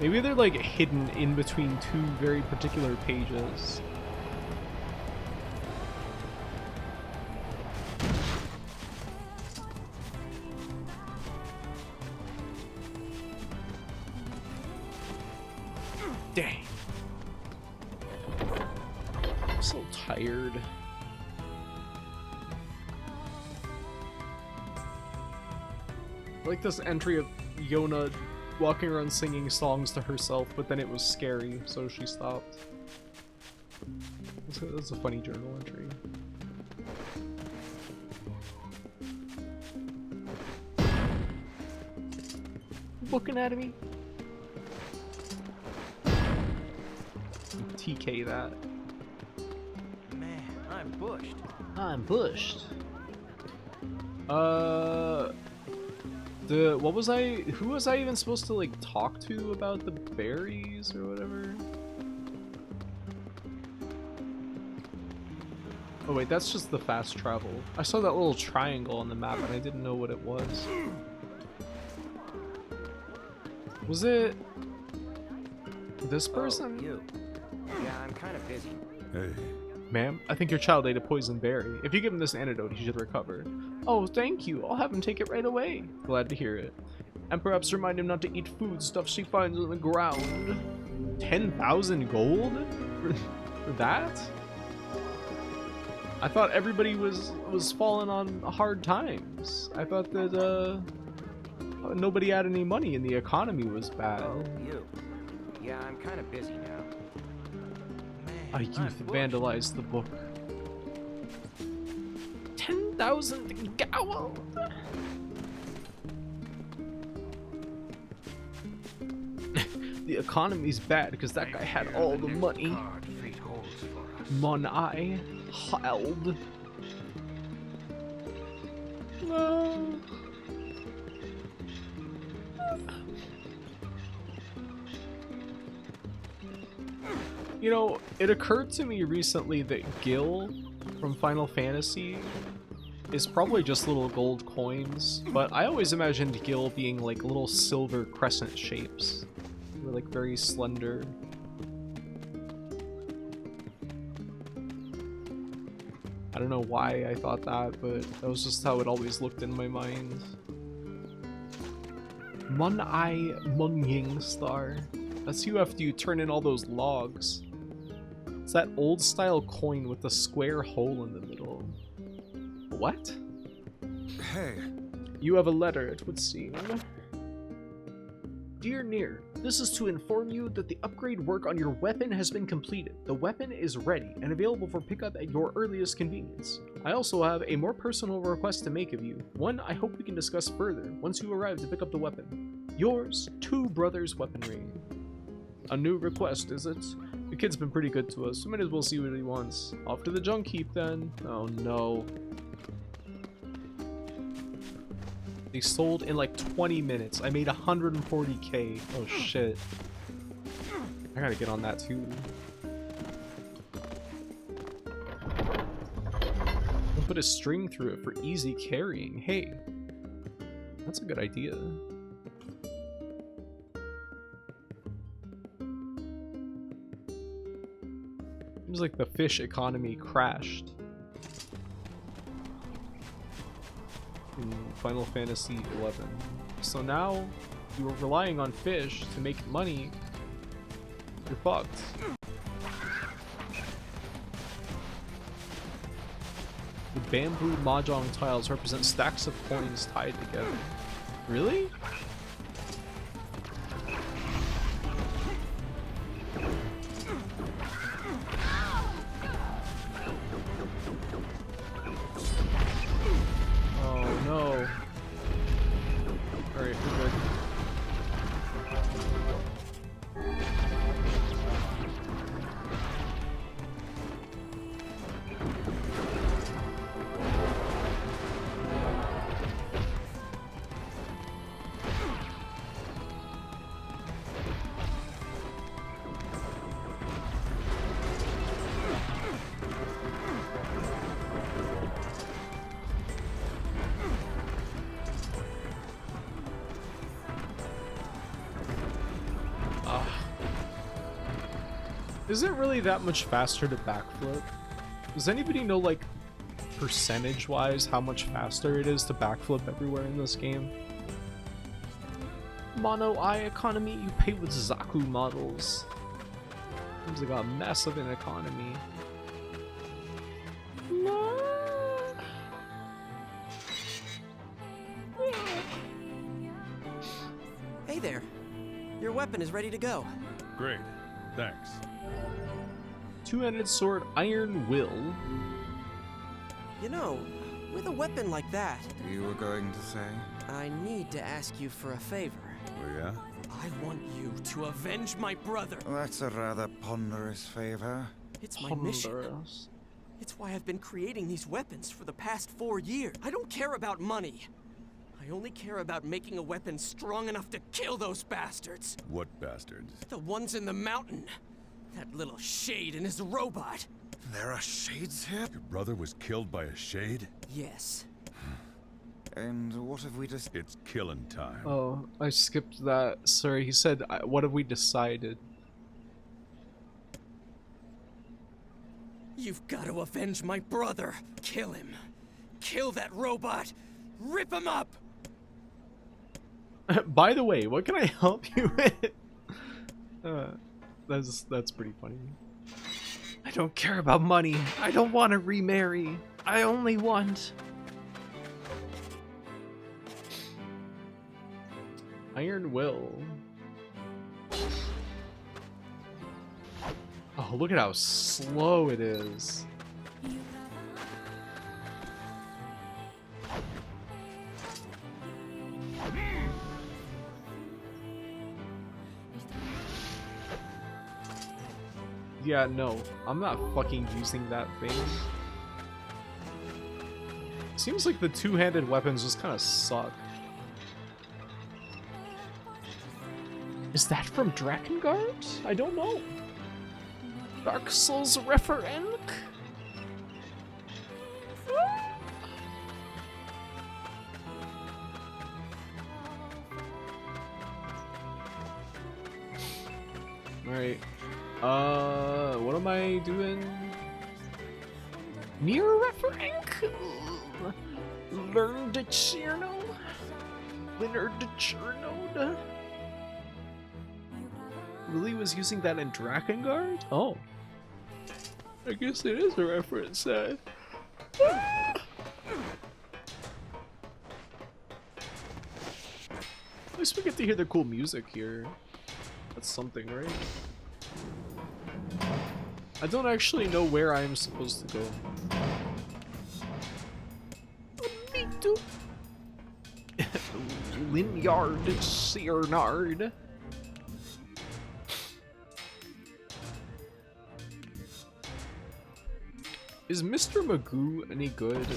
Maybe they're like hidden in between two very particular pages. Dang. I'm so tired. I like this entry of Yona walking around singing songs to herself, but then it was scary, so she stopped. That's a funny journal entry. Book anatomy? TK that. Man, I'm bushed. I'm bushed. What was I? Who was I even supposed to like talk to about the berries or whatever? Oh wait, that's just the fast travel. I saw that little triangle on the map and I didn't know what it was. Was it this person? Oh, you. Yeah, I'm kind of busy. Hey. Ma'am, I think your child ate a poison berry. If you give him this antidote, he should recover. Oh, thank you. I'll have him take it right away. Glad to hear it. And perhaps remind him not to eat food stuff she finds on the ground. 10,000 gold? For that? I thought everybody was falling on hard times. I thought that, nobody had any money and the economy was bad. Oh, you. Yeah, I'm kind of busy now. A Man, youth I'm bushed. vandalized the book. 10,000 gold! The economy's bad because that guy had all the money. Mon I held. No. You know, it occurred to me recently that Gil from Final Fantasy is probably just little gold coins, but I always imagined Gil being like little silver crescent shapes. They were like very slender. I don't know why I thought that, but that was just how it always looked in my mind. Mun Ai Mung Star. That's you after you turn in all those logs. It's that old style coin with the square hole in the middle. What? Hey. You have a letter, it would seem. Dear NieR, this is to inform you that the upgrade work on your weapon has been completed. The weapon is ready and available for pickup at your earliest convenience. I also have a more personal request to make of you, one I hope we can discuss further once you arrive to pick up the weapon. Yours, Two Brothers Weaponry. A new request, is it? The kid's been pretty good to us, we might as well see what he wants. Off to the junk heap then. Oh no. They sold in like 20 minutes. I made 140k. Oh shit. I gotta get on that too. I'll put a string through it for easy carrying. Hey, that's a good idea. Seems like the fish economy crashed in Final Fantasy XI. So now you are relying on fish to make money. You're fucked. The bamboo mahjong tiles represent stacks of coins tied together. Really? Oh no. Alright, we're good. Is it really that much faster to backflip? Does anybody know, like, percentage-wise how much faster it is to backflip everywhere in this game? Mono eye economy, you pay with Zaku models. Seems like a mess of an economy. Hey there. Your weapon is ready to go. Great. Thanks. Two-handed sword, Iron Will. You know, with a weapon like that, You were going to say? I need to ask you for a favor. Oh, yeah? I want you to avenge my brother. That's a rather ponderous favor. It's my mission. Ponderous. It's why I've been creating these weapons for the past 4 years. I don't care about money. I only care about making a weapon strong enough to kill those bastards. What bastards? The ones in the mountain. That little shade and his robot. There are shades here? Your brother was killed by a shade? Yes. And what have we just... It's killing time. Oh, I skipped that. Sorry, he said, what have we decided? You've got to avenge my brother. Kill him. Kill that robot. Rip him up. By the way, what can I help you with? That's pretty funny. I don't care about money. I don't want to remarry. I only want... Iron Will. Oh, look at how slow it is. Yeah, no, I'm not fucking using that thing. Seems like the two-handed weapons just kind of suck. Is that from Drakengard? I don't know. Dark Souls reference? Alright. What am I doing? NieR reference? Learn to Cherno? Leonard to Cherno? Really was using that in Drakengard? Oh. I guess it is a reference. At least we get to hear the cool music here. That's something, right? I don't actually know where I'm supposed to go. Linyard Cernard. Is Mr. Magoo any good?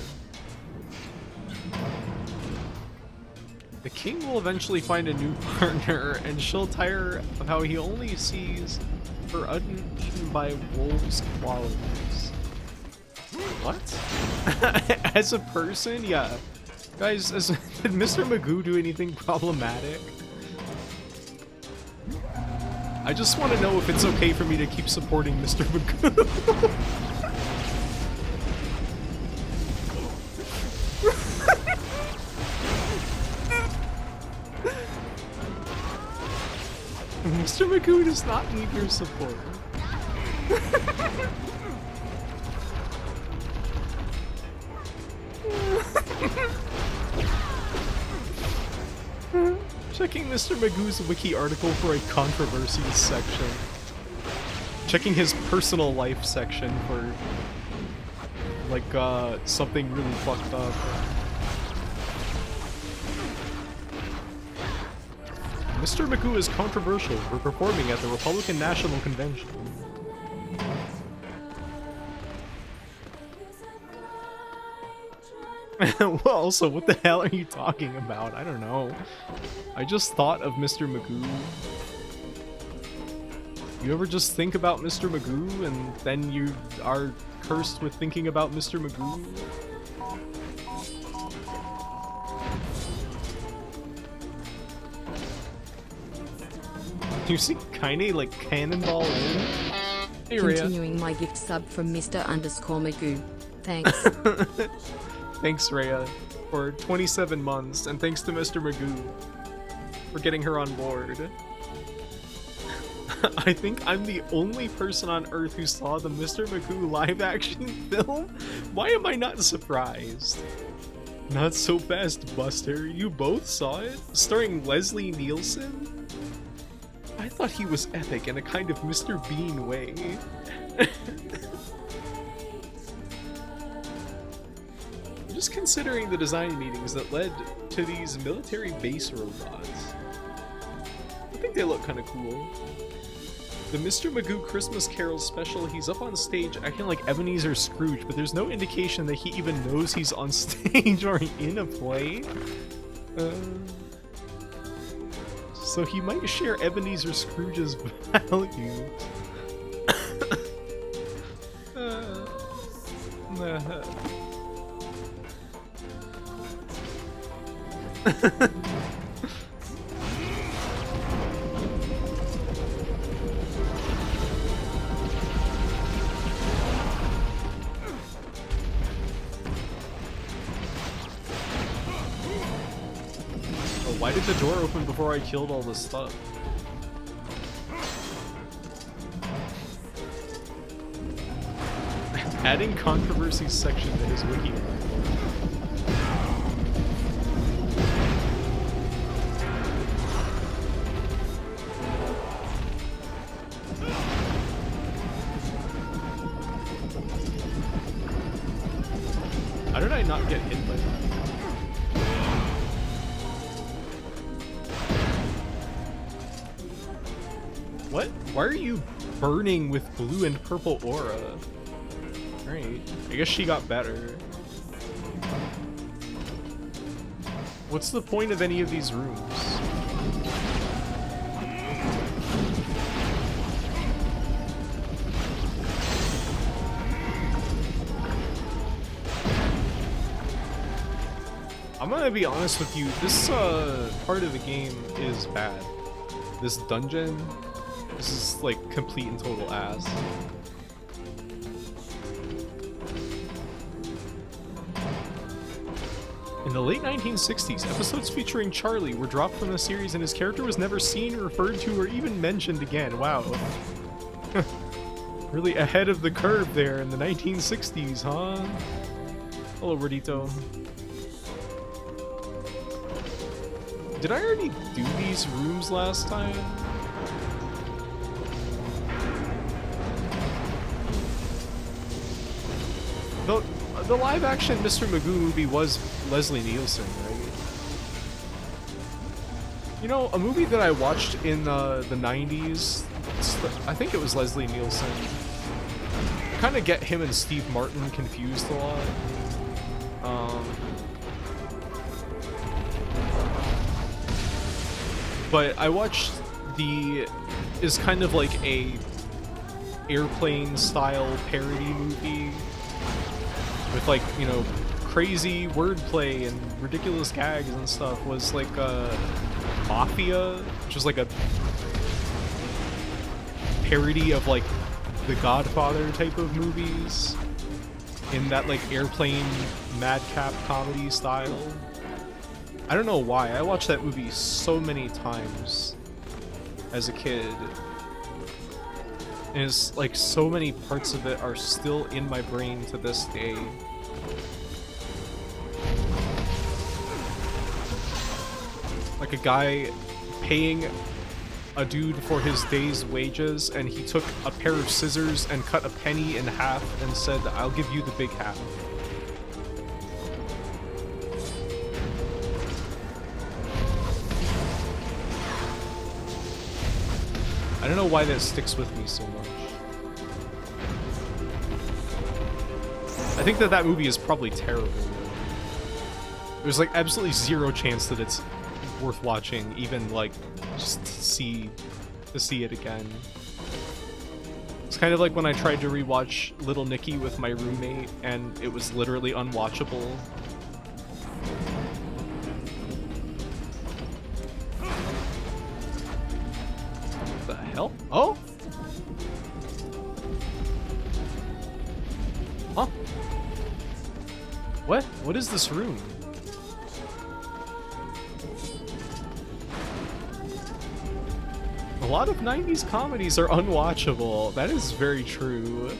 The king will eventually find a new partner, and she'll tire of how he only sees her uneaten by wolves' qualities. What? As a person? Yeah. Guys, did Mr. Magoo do anything problematic? I just want to know if it's okay for me to keep supporting Mr. Magoo. Mr. Magoo does not need your support. Checking Mr. Magoo's wiki article for a controversies section. Checking his personal life section for, like, something really fucked up. Mr. Magoo is controversial for performing at the Republican National Convention. Well, so what the hell are you talking about? I don't know. I just thought of Mr. Magoo. You ever just think about Mr. Magoo and then you are cursed with thinking about Mr. Magoo? You see Kaine like cannonball in? Hey, Rhea. Continuing my gift sub from Mr_Magoo. Thanks. Thanks, Rhea, for 27 months, and thanks to Mr. Magoo for getting her on board. I think I'm the only person on Earth who saw the Mr. Magoo live-action film. Why am I not surprised? Not so fast, Buster. You both saw it? Starring Leslie Nielsen? I thought he was epic in a kind of Mr. Bean way. Just considering the design meetings that led to these military base robots. I think they look kind of cool. The Mr. Magoo Christmas Carol special, he's up on stage acting like Ebenezer Scrooge, but there's no indication that he even knows he's on stage or in a play. So he might share Ebenezer Scrooge's values. Why did the door open before I killed all this stuff? Adding controversy section to his wiki. How did I not get hit by that? What? Why are you burning with blue and purple aura? Alright, I guess she got better. What's the point of any of these rooms? I'm gonna be honest with you, this part of the game is bad. This dungeon, this is like complete and total ass. In the late 1960s, episodes featuring Charlie were dropped from the series and his character was never seen, referred to, or even mentioned again. Wow. Really ahead of the curve there in the 1960s, huh? Hello, Rodito. Did I already do these rooms last time? The live-action Mr. Magoo movie was Leslie Nielsen, right? You know, a movie that I watched in the 90s, I think it was Leslie Nielsen. I kind of get him and Steve Martin confused a lot. But I watched is kind of like a airplane-style parody movie with, like, you know, crazy wordplay and ridiculous gags and stuff. Was like Mafia, which was like a parody of like the Godfather type of movies in that like airplane madcap comedy style. I don't know why. I watched that movie so many times as a kid. And it's like so many parts of it are still in my brain to this day. Like a guy paying a dude for his day's wages, and he took a pair of scissors and cut a penny in half and said, "I'll give you the big half." I don't know why that sticks with me so much. I think that movie is probably terrible. There's like absolutely zero chance that it's worth watching, even like just to see it again. It's kind of like when I tried to rewatch Little Nicky with my roommate, and it was literally unwatchable. What the hell? Oh! Huh? What? What is this room? A lot of 90s comedies are unwatchable. That is very true.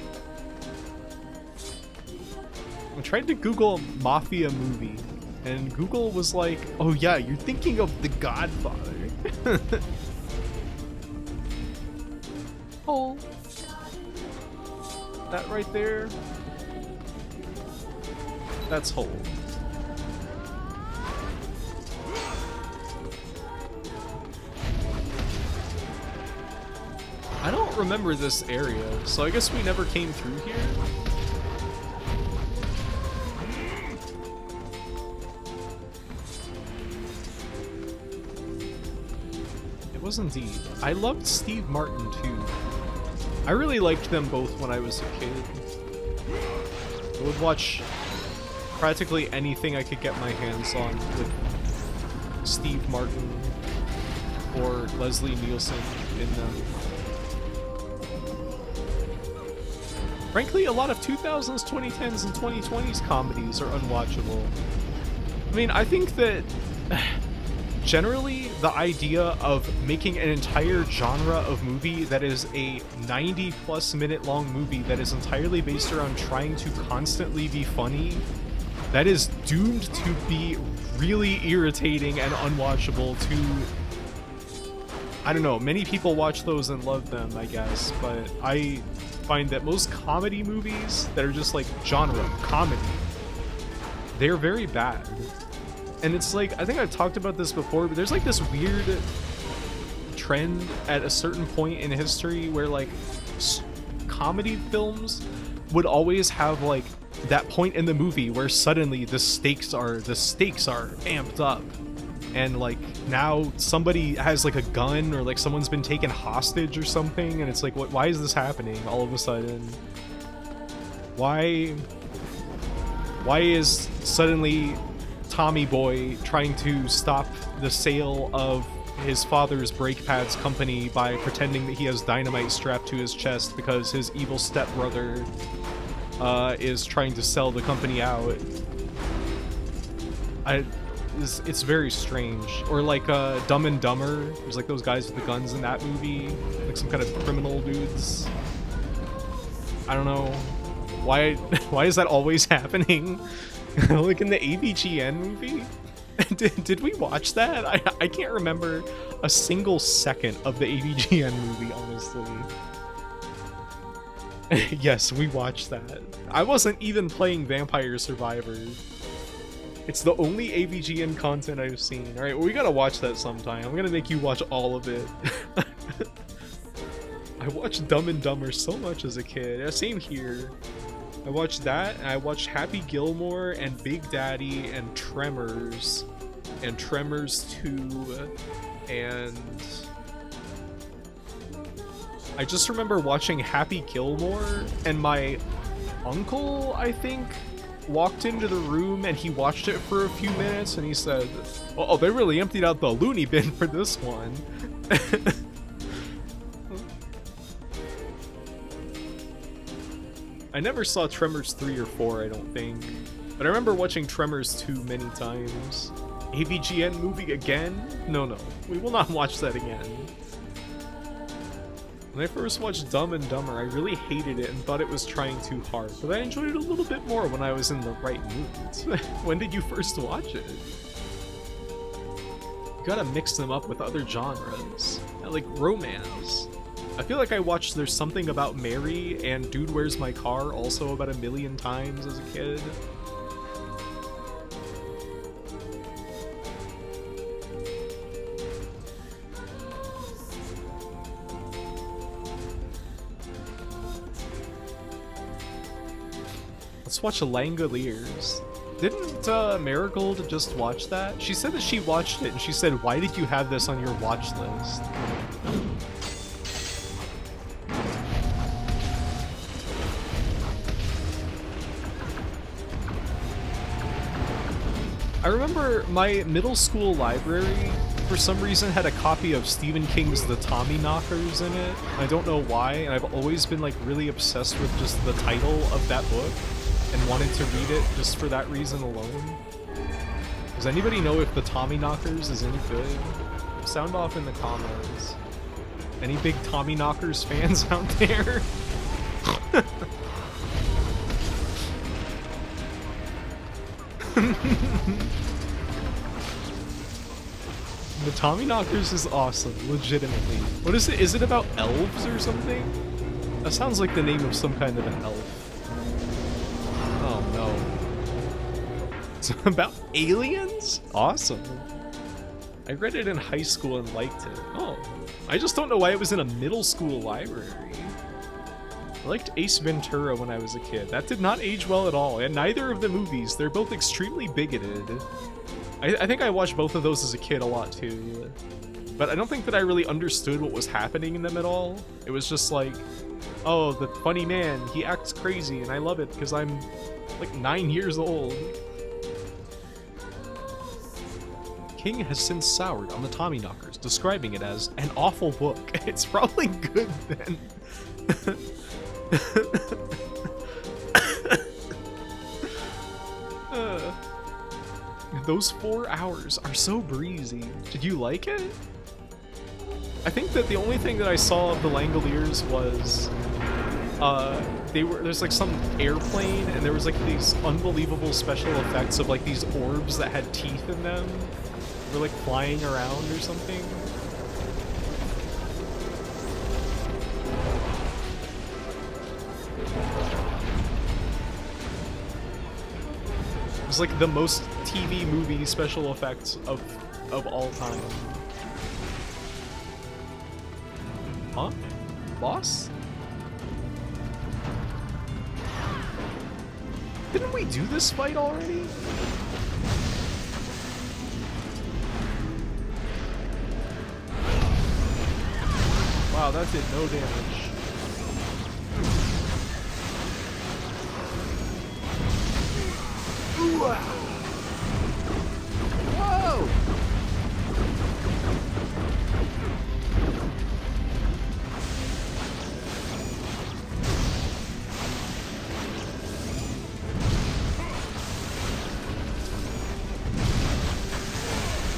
I tried to Google Mafia movie, and Google was like, oh yeah, you're thinking of The Godfather. Oh. That right there. That's Hole. I don't remember this area, so I guess we never came through here. It was indeed. I loved Steve Martin too. I really liked them both when I was a kid. I would watch practically anything I could get my hands on with Steve Martin or Leslie Nielsen in them. Frankly, a lot of 2000s, 2010s, and 2020s comedies are unwatchable. I mean, I think that generally the idea of making an entire genre of movie that is a 90+ minute long movie that is entirely based around trying to constantly be funny, that is doomed to be really irritating and unwatchable to, I don't know, many people watch those and love them, I guess, but I find that most comedy movies that are just like genre comedy, they're very bad. And it's like, I think I've talked about this before, but there's like this weird trend at a certain point in history where like comedy films would always have like that point in the movie where suddenly the stakes are amped up, and like now somebody has like a gun, or like someone's been taken hostage or something, and it's like, why is this happening all of a sudden? Why is suddenly Tommy Boy trying to stop the sale of his father's brake pads company by pretending that he has dynamite strapped to his chest because his evil stepbrother is trying to sell the company out? It's very strange. Or like Dumb and Dumber, there's like those guys with the guns in that movie, like some kind of criminal dudes. I don't know why is that always happening? Like in the AVGN movie? Did we watch that? I can't remember a single second of the AVGN movie, honestly. Yes, we watched that. I wasn't even playing Vampire Survivors. It's the only AVGN content I've seen. Alright, well, we gotta watch that sometime. I'm gonna make you watch all of it. I watched Dumb and Dumber so much as a kid. Yeah, same here. I watched that, and I watched Happy Gilmore and Big Daddy and Tremors 2, and I just remember watching Happy Gilmore, and my uncle, I think, walked into the room and he watched it for a few minutes and he said, oh, they really emptied out the loony bin for this one. I never saw Tremors 3 or 4, I don't think, but I remember watching Tremors 2 many times. AVGN movie again? No, we will not watch that again. When I first watched Dumb and Dumber, I really hated it and thought it was trying too hard, but I enjoyed it a little bit more when I was in the right mood. When did you first watch it? You gotta mix them up with other genres, like romance. I feel like I watched There's Something About Mary and Dude, Where's My Car also about 1,000,000 times as a kid. Let's watch Langoliers. Didn't Marigold just watch that? She said that she watched it and she said, why did you have this on your watch list? I remember my middle school library, for some reason, had a copy of Stephen King's The Tommyknockers in it. I don't know why, and I've always been like really obsessed with just the title of that book. and wanted to read it just for that reason alone. Does anybody know if the Tommyknockers is any good? Sound off in the comments. Any big Tommyknockers fans out there? The Tommyknockers is awesome, legitimately. What is it? Is it about elves or something? That sounds like the name of some kind of an elf. Oh no. It's about aliens? Awesome. I read it in high school and liked it. Oh. I just don't know why it was in a middle school library. I liked Ace Ventura when I was a kid. That did not age well at all, and neither of the movies. They're both extremely bigoted. I think I watched both of those as a kid a lot too. But I don't think that I really understood what was happening in them at all. It was just like, oh, the funny man, he acts crazy, and I love it because I'm like 9 years old. King has since soured on the Tommyknockers, describing it as an awful book. It's probably good then. Those 4 hours are so breezy. Did you like it? I think that the only thing that I saw of the Langoliers was there's like some airplane, and there was like these unbelievable special effects of like these orbs that had teeth in them. They were like flying around or something. It was like the most TV movie special effects of all time. Huh? Boss? Didn't we do this fight already? Wow, that did no damage. Whoa!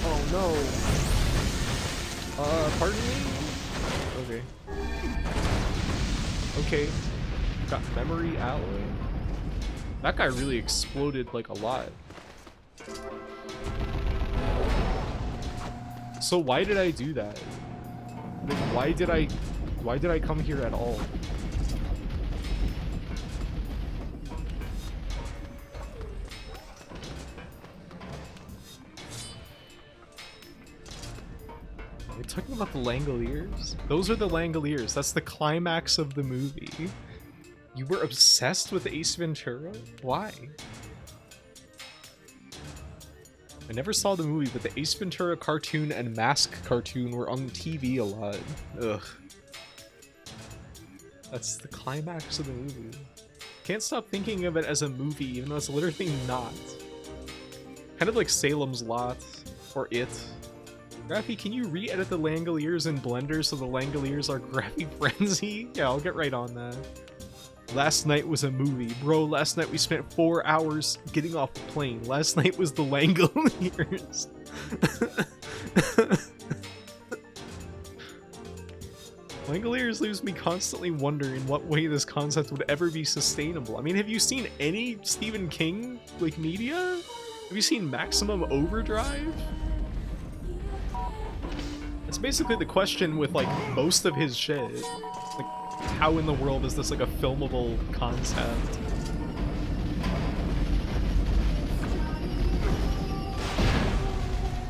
Oh no. Pardon me? Okay. Okay. Got memory alloy. That guy really exploded like a lot. So why did I do that? Like, why did I come here at all? Are we talking about the Langoliers? Those are the Langoliers. That's the climax of the movie. You were obsessed with Ace Ventura? Why? I never saw the movie, but the Ace Ventura cartoon and Mask cartoon were on TV a lot. Ugh. That's the climax of the movie. Can't stop thinking of it as a movie, even though it's literally not. Kind of like Salem's Lot, or It. Graffy, can you re-edit the Langoliers in Blender so the Langoliers are Graffy Frenzy? Yeah, I'll get right on that. Last night was a movie. Bro, last night we spent 4 hours getting off the plane. Last night was the Langoliers. Langoliers leaves me constantly wondering what way this concept would ever be sustainable. I mean, have you seen any Stephen King, like, media? Have you seen Maximum Overdrive? It's basically the question with, like, most of his shit. Like, how in the world is this like a filmable concept?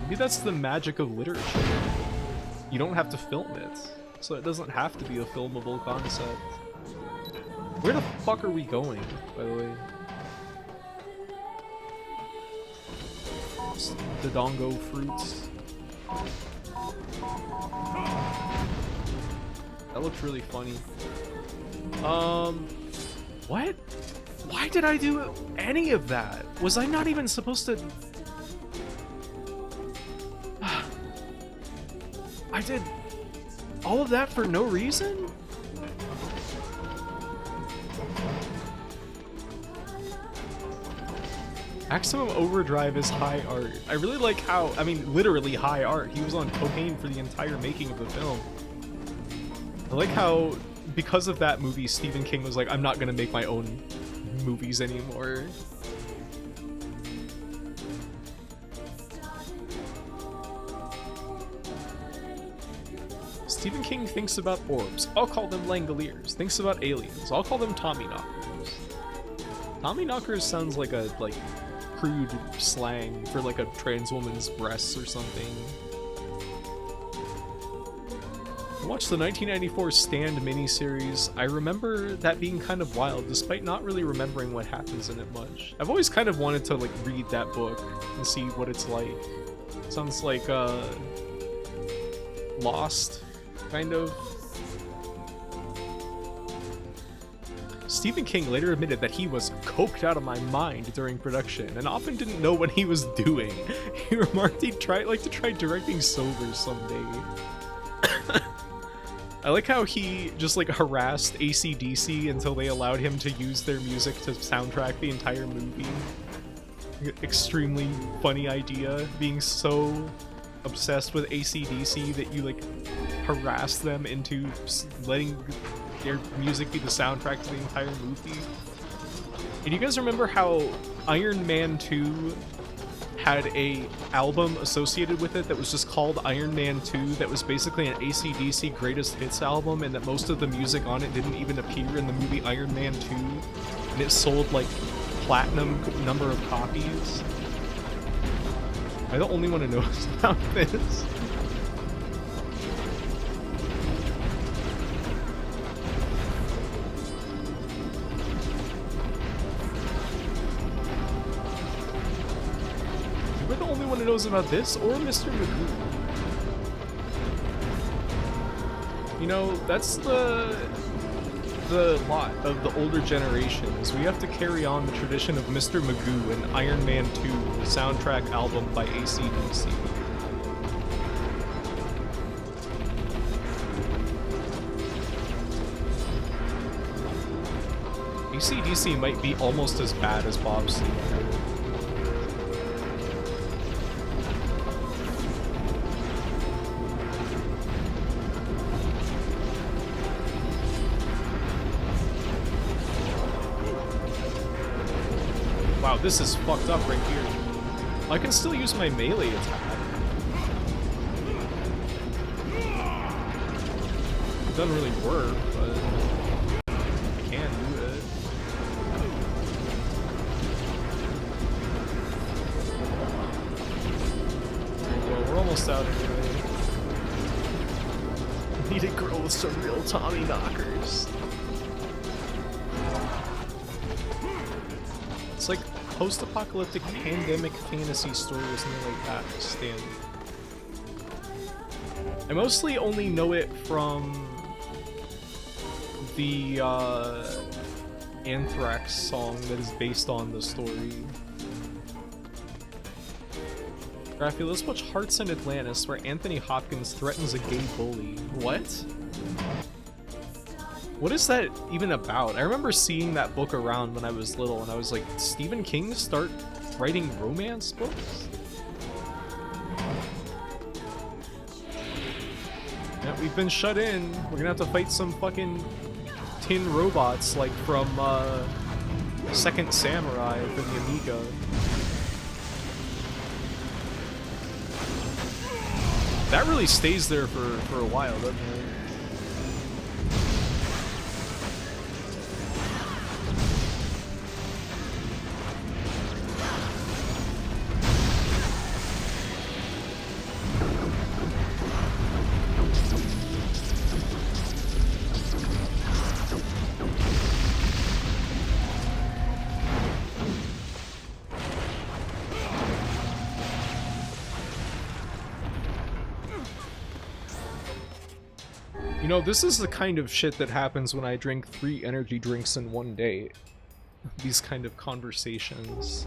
Maybe that's the magic of literature. You don't have to film it, so it doesn't have to be a filmable concept. Where the fuck are we going, by the way? Dodongo fruits. That looked really funny. What? Why did I do any of that? Was I not even supposed to... I did all of that for no reason? Maximum Overdrive is high art. I really like how, I mean, literally high art. He was on cocaine for the entire making of the film. I like how, because of that movie, Stephen King was like, I'm not gonna make my own movies anymore. Stephen King thinks about orbs. I'll call them Langoliers. Thinks about aliens. I'll call them Tommyknockers. Tommyknockers sounds like a, crude slang for, like, a trans woman's breasts or something. I watched the 1994 Stand miniseries. I remember that being kind of wild, despite not really remembering what happens in it much. I've always kind of wanted to, like, read that book and see what it's like. Sounds like, Lost, kind of. Stephen King later admitted that he was coked out of my mind during production and often didn't know what he was doing. He remarked he'd like to try directing sober someday. I like how he just like harassed AC/DC until they allowed him to use their music to soundtrack the entire movie. Extremely funny idea, being so obsessed with AC/DC that you like harass them into letting their music be the soundtrack to the entire movie. And do you guys remember how Iron Man 2 had a album associated with it that was just called Iron Man 2 that was basically an AC/DC greatest hits album, and that most of the music on it didn't even appear in the movie Iron Man 2, and it sold like platinum number of copies? Am I the only one who knows about this? Am I the only one who knows about this, or Mr. Magoo? You know, that's the lot of the older generations. We have to carry on the tradition of Mr. Magoo and Iron Man 2, the soundtrack album by AC/DC. AC/DC might be almost as bad as Bob Seger. Wow, this is fucked up right here. I can still use my melee attack. It doesn't really work, but I can do it. Well, we're almost out anyway. Need to grow with some real Tommyknockers. It's like post-apocalyptic pandemic fantasy story or something like that. Stand. I mostly only know it from the Anthrax song that is based on the story. Rafi, let's watch Hearts in Atlantis, where Anthony Hopkins threatens a gay bully. What? What is that even about? I remember seeing that book around when I was little, and I was like, Stephen King start writing romance books? Yeah, we've been shut in. We're gonna have to fight some fucking tin robots, like from Second Samurai for the Amiga. That really stays there for a while, doesn't it? You know, this is the kind of shit that happens when I drink 3 energy drinks in one day. These kind of conversations.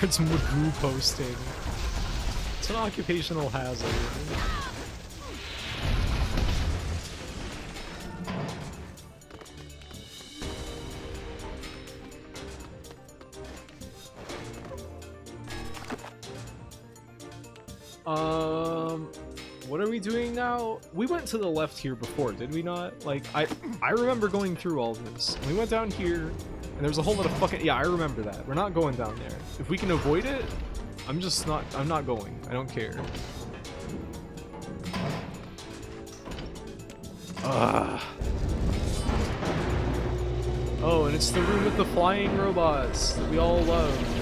It's Magoo posting. It's an occupational hazard. What are we doing now? We went to the left here before, did we not? Like, I remember going through all this. We went down here, and there was a whole lot of fucking... Yeah, I remember that. We're not going down there. If we can avoid it, I'm not going. I don't care. Ugh. Oh, and it's the room with the flying robots that we all love.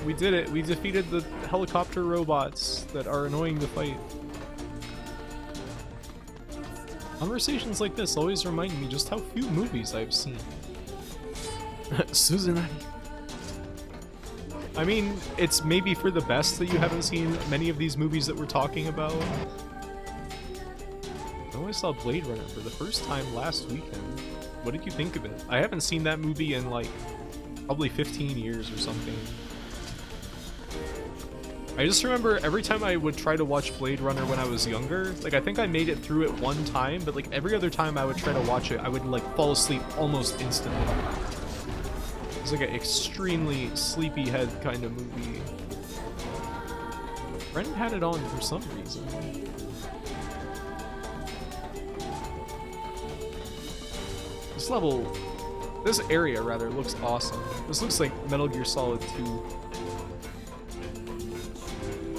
We did it. We defeated the helicopter robots that are annoying to fight. Conversations like this always remind me just how few movies I've seen. Susanari. I mean, it's maybe for the best that you haven't seen many of these movies that we're talking about. I only saw Blade Runner for the first time last weekend. What did you think of it? I haven't seen that movie in like probably 15 years or something. I just remember every time I would try to watch Blade Runner when I was younger, like I think I made it through it one time, but like every other time I would try to watch it, I would like fall asleep almost instantly. It's like an extremely sleepy head kind of movie. Brendan had it on for some reason. This area rather, looks awesome. This looks like Metal Gear Solid 2.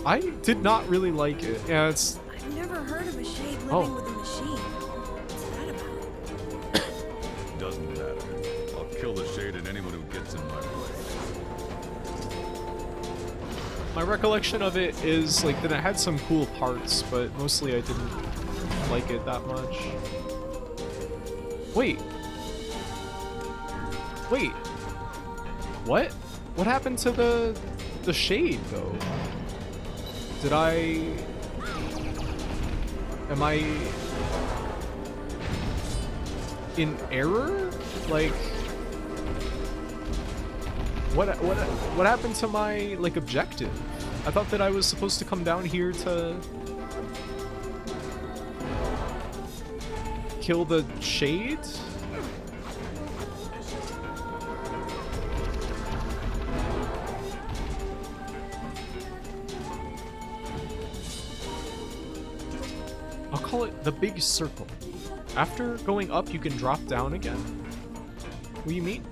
I did not really like it. Yeah, it's... I've never heard of a shade living with a machine. What's that about? Doesn't matter. I'll kill the shade and anyone who gets in my way. My recollection of it is like that it had some cool parts, but mostly I didn't like it that much. Wait. What? What happened to the shade though? Am I in error? Like, what happened to my like objective? I thought that I was supposed to come down here to kill the shade? Call it the big circle. After going up, you can drop down again. What do you mean?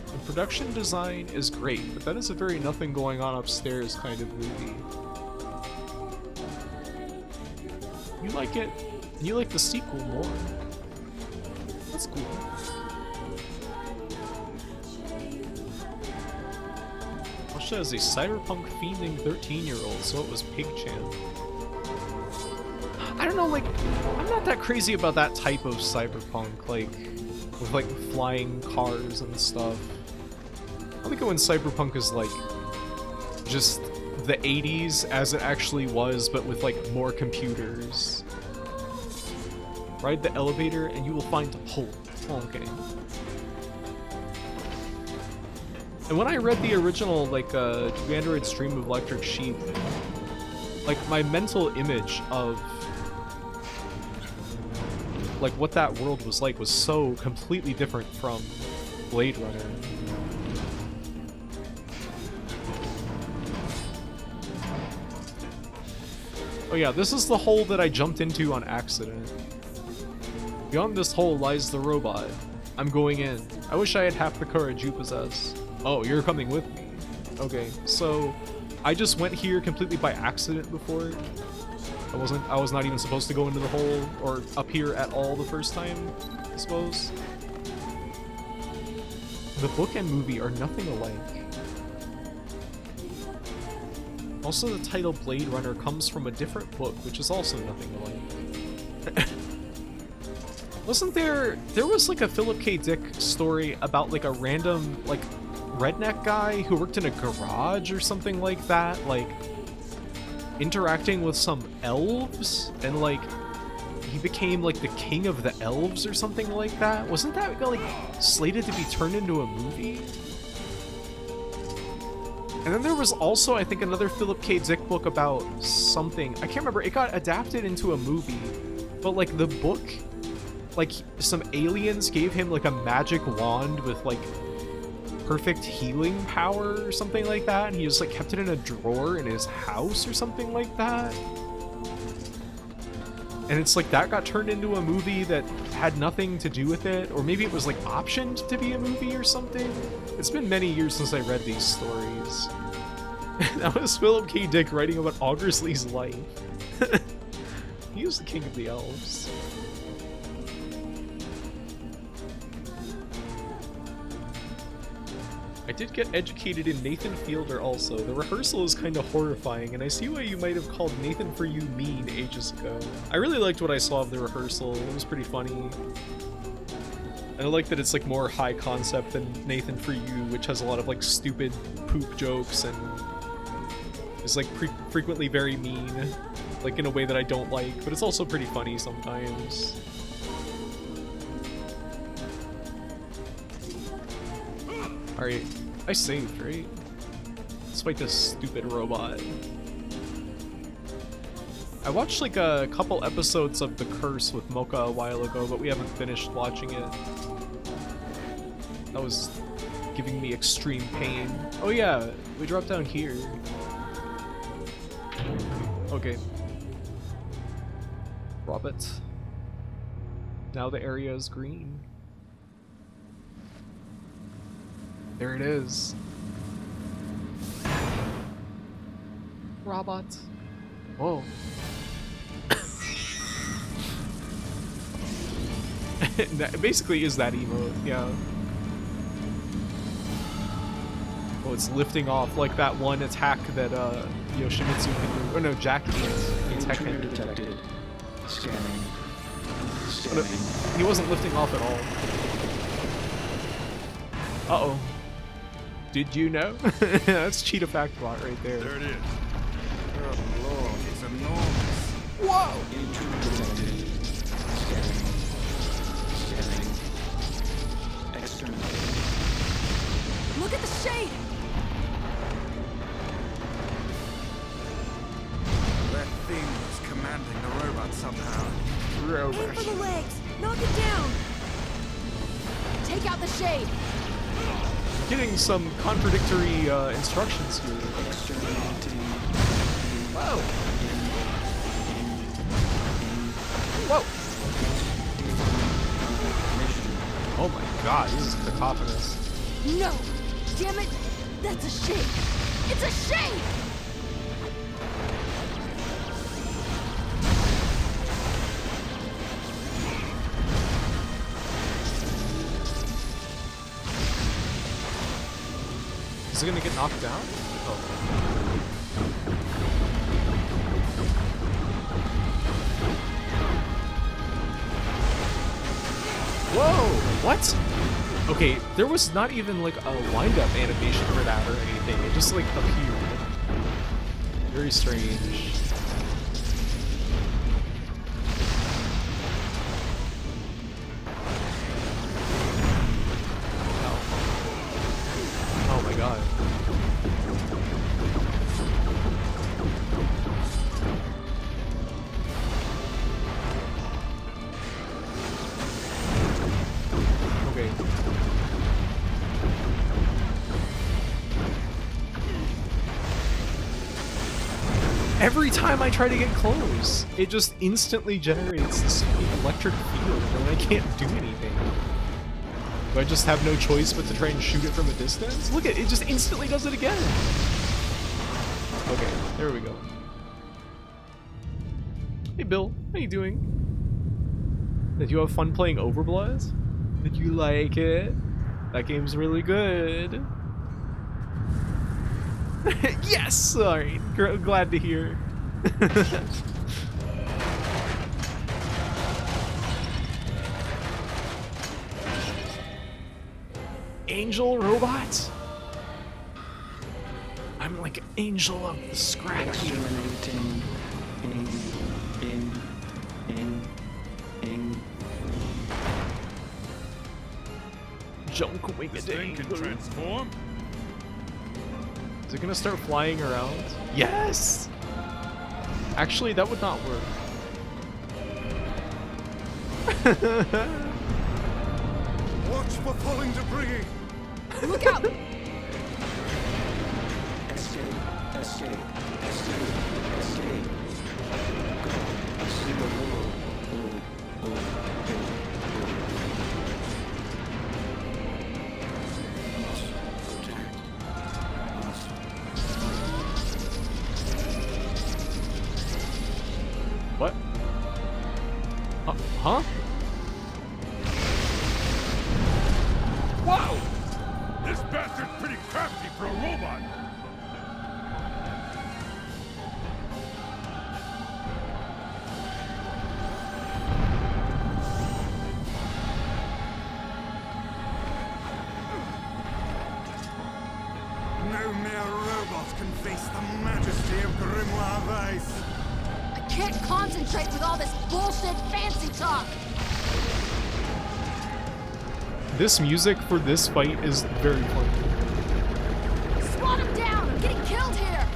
The production design is great, but that is a very nothing going on upstairs kind of movie. You like it? You like the sequel more. That's cool. As a cyberpunk fiending 13-year-old, so it was PigChan. I don't know, like, I'm not that crazy about that type of cyberpunk, like, with like flying cars and stuff. I like it when cyberpunk is like just the 80s as it actually was, but with like more computers. Ride the elevator and you will find a hole. Okay. And when I read the original, like, Android's Dream of Electric Sheep, like, my mental image of, like, what that world was like was so completely different from Blade Runner. Oh yeah, this is the hole that I jumped into on accident. Beyond this hole lies the robot. I'm going in. I wish I had half the courage you possess. Oh, you're coming with me. Okay, so I just went here completely by accident before. I was not even supposed to go into the hole or up here at all the first time, I suppose. The book and movie are nothing alike. Also, the title Blade Runner comes from a different book, which is also nothing alike. Wasn't there was like a Philip K. Dick story about like a random like redneck guy who worked in a garage or something like that, like interacting with some elves, and like he became like the king of the elves or something like that? Wasn't that like slated to be turned into a movie? And then there was also, I think, another Philip K. Dick book about something. I can't remember. It got adapted into a movie, but like the book, like some aliens gave him like a magic wand with like perfect healing power or something like that, and he just like kept it in a drawer in his house or something like that. And it's like that got turned into a movie that had nothing to do with it, or maybe it was like optioned to be a movie or something. It's been many years since I read these stories. That was Philip K. Dick writing about Augersley's life. He was the king of the elves. I did get educated in Nathan Fielder also. The rehearsal is kind of horrifying, and I see why you might have called Nathan For You mean ages ago. I really liked what I saw of the rehearsal. It was pretty funny. And I like that it's like more high concept than Nathan For You, which has a lot of like stupid poop jokes and is like frequently very mean, like in a way that I don't like, but it's also pretty funny sometimes. Alright, I saved, right? Let's fight this stupid robot. I watched like a couple episodes of The Curse with Mocha a while ago, but we haven't finished watching it. That was giving me extreme pain. Oh yeah, we dropped down here. Okay. Robert. Now the area is green. There it is. Robot. Whoa. That basically is that emote, yeah. Oh, it's lifting off like that one attack that Yoshimitsu can do. Oh no, Jack can't. Tech him. Detected. Scanning. Oh, no, he wasn't lifting off at all. Uh-oh. Did you know? That's Cheetah Fact Bot right there. There it is. Oh lord, it's enormous. Whoa! Intruder detected. Scanning. Scanning. External. Look at the shade! That thing was commanding the robot somehow. Aim for the legs! Knock it down! Take out the shade! Getting some contradictory instructions here. External entity. Whoa! Whoa! Oh my god, this is cacophonous. No! Damn it! That's a shade! It's a shade! Is it gonna get knocked down? Oh. Whoa! What? Okay, there was not even like a wind-up animation for that or anything. It just like appeared. Very strange. Oh my god. Okay. Every time I try to get close, it just instantly generates this electric field and I can't do anything. Do I just have no choice but to try and shoot it from a distance? Look at it, just instantly does it again. Okay, there we go. Hey Bill, how you doing? Did you have fun playing Overblood? Did you like it? That game's really good. Yes! Alright, glad to hear. Angel robot? I'm like an angel of the scratch. Exterminating. In. Junk wing a This thing can transform. Is it gonna start flying around? Yes! Actually, that would not work. Watch for falling debris. Look out! Escape. Go. See the world. Protect. What? Huh? Wow! This bastard's pretty crafty for a robot. No mere robot can face the majesty of Grimoire Weiss. I can't concentrate with all this bullshit fancy talk! This music for this fight is very fun. Swat him down! I'm getting killed here!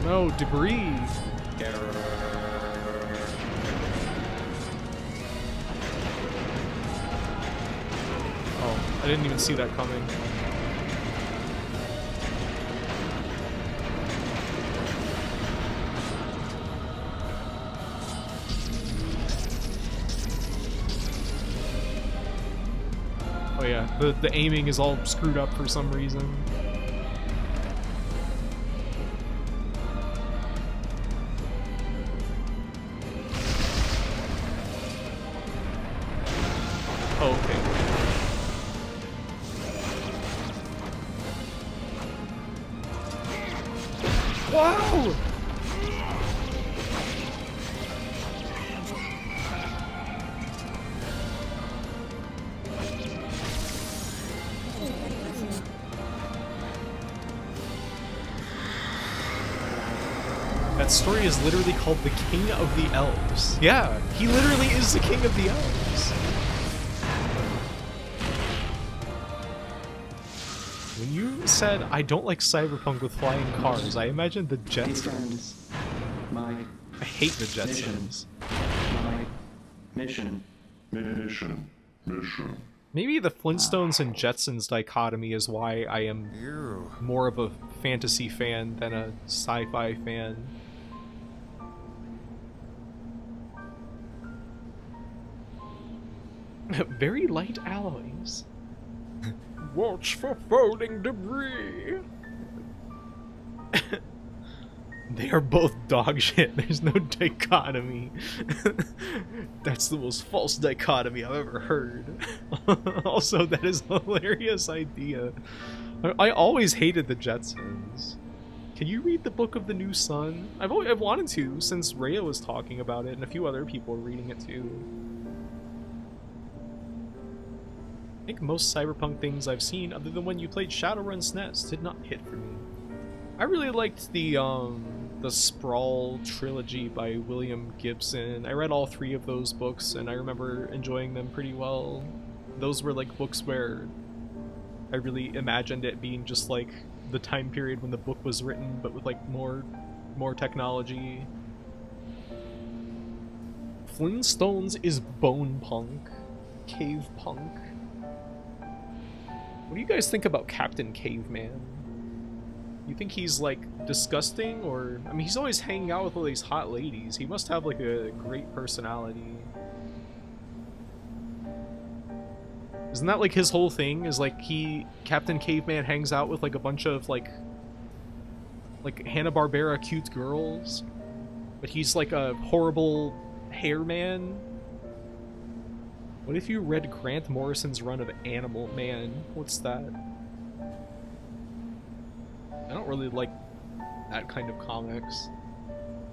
No, debris. Oh, I didn't even see that coming. Oh yeah, the aiming is all screwed up for some reason. Oh, okay. Wow! That story is literally called The King of the Elves. Yeah, he literally is the King of the Elves. When you said, I don't like Cyberpunk with flying cars, I imagined the Jetsons. My I hate the Jetsons. mission. Maybe the Flintstones and Jetsons dichotomy is why I am Ew. more of a fantasy fan than a sci-fi fan. Very light alloys. Watch for falling debris. They are both dog shit. There's no dichotomy. That's the most false dichotomy I've ever heard. Also, that is a hilarious idea. I always hated the Jetsons. Can you read the Book of the New Sun? I've wanted to since Rhea was talking about it and a few other people are reading it too. I think most Cyberpunk things I've seen, other than when you played Shadowrun SNES, did not hit for me. I really liked the Sprawl trilogy by William Gibson. I read all 3 of those books and I remember enjoying them pretty well. Those were like books where I really imagined it being just like the time period when the book was written, but with like more technology. Flintstones is bone punk, cave punk. What do you guys think about Captain Caveman? You think he's like disgusting, or I mean, he's always hanging out with all these hot ladies. He must have like a great personality. Isn't that like his whole thing? Is like Captain Caveman hangs out with like a bunch of like Hanna-Barbera cute girls, but he's like a horrible hair man. What if you read Grant Morrison's run of Animal Man? What's that? I don't really like that kind of comics.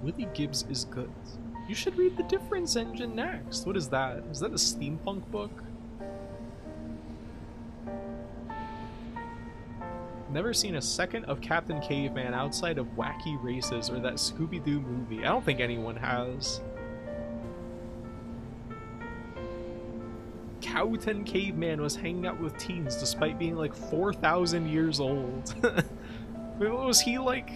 Willie Gibbs is good. You should read The Difference Engine next. What is that? Is that a steampunk book? Never seen a second of Captain Caveman outside of Wacky Races or that Scooby-Doo movie. I don't think anyone has. Cowton Caveman was hanging out with teens despite being like 4,000 years old. Was he like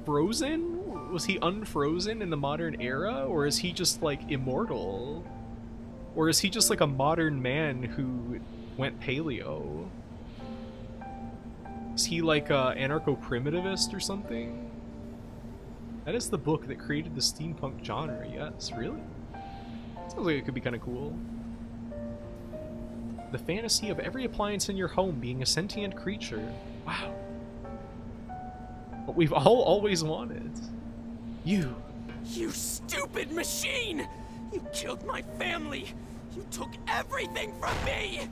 frozen? Was he unfrozen in the modern era? Or is he just like immortal? Or is he just like a modern man who went paleo? Is he like a anarcho-primitivist or something? That is the book that created the steampunk genre, yes, really? Sounds like it could be kind of cool. The fantasy of every appliance in your home being a sentient creature. Wow. What we've all always wanted. You. You stupid machine! You killed my family! You took everything from me!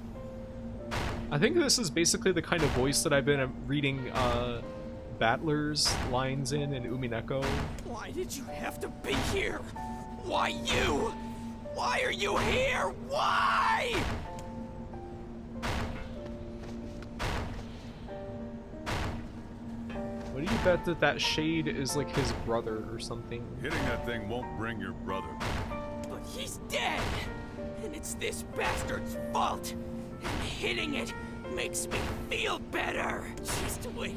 I think this is basically the kind of voice that I've been reading Battler's lines in Umineko. Why did you have to be here? Why you? Why are you here? Why? What do you bet that Shade is like his brother or something? Hitting that thing won't bring your brother back. But he's dead! And it's this bastard's fault! And hitting it makes me feel better! Just wait!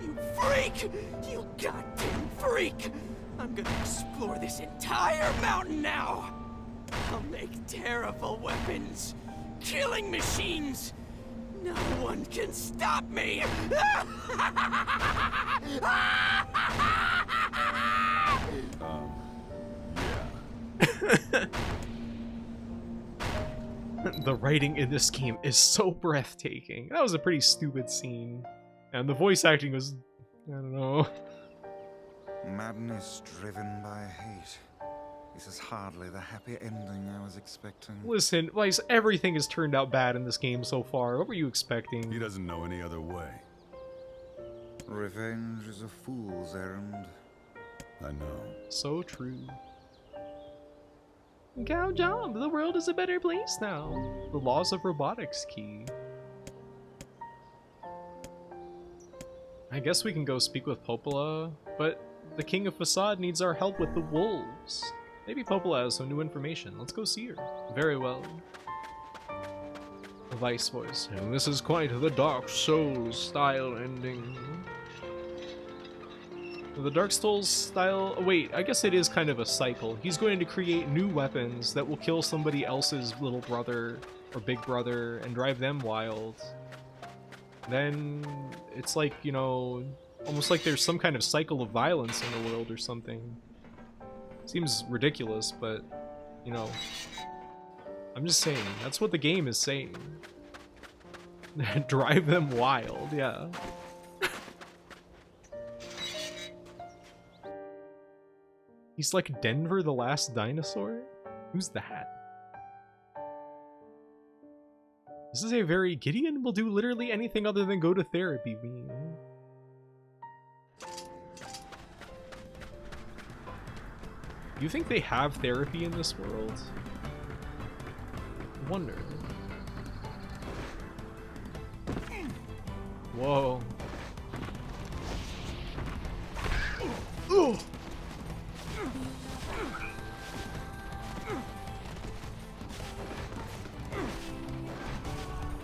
You freak! You goddamn freak! I'm gonna explore this entire mountain now! I'll make terrible weapons! Killing machines! No one can stop me! Yeah. The writing in this game is so breathtaking. That was a pretty stupid scene. And the voice acting was... I don't know. Madness driven by hate. This is hardly the happy ending I was expecting. Listen, Weiss, everything has turned out bad in this game so far. What were you expecting? He doesn't know any other way. Revenge is a fool's errand. I know. So true. Cow job, the world is a better place now. The laws of robotics key. I guess we can go speak with Popola, but the King of Facade needs our help with the wolves. Maybe Popola has some new information. Let's go see her. Very well. The Vice voice. And this is quite the Dark Souls style ending. The Dark Souls style... wait, I guess it is kind of a cycle. He's going to create new weapons that will kill somebody else's little brother or big brother and drive them wild. Then it's like, you know, almost like there's some kind of cycle of violence in the world or something. Seems ridiculous, but, you know, I'm just saying, that's what the game is saying. Drive them wild, yeah. He's like Denver the Last Dinosaur? Who's that? This is a very Gideon will do literally anything other than go to therapy meme. You think they have therapy in this world? I wonder. Whoa. Ugh.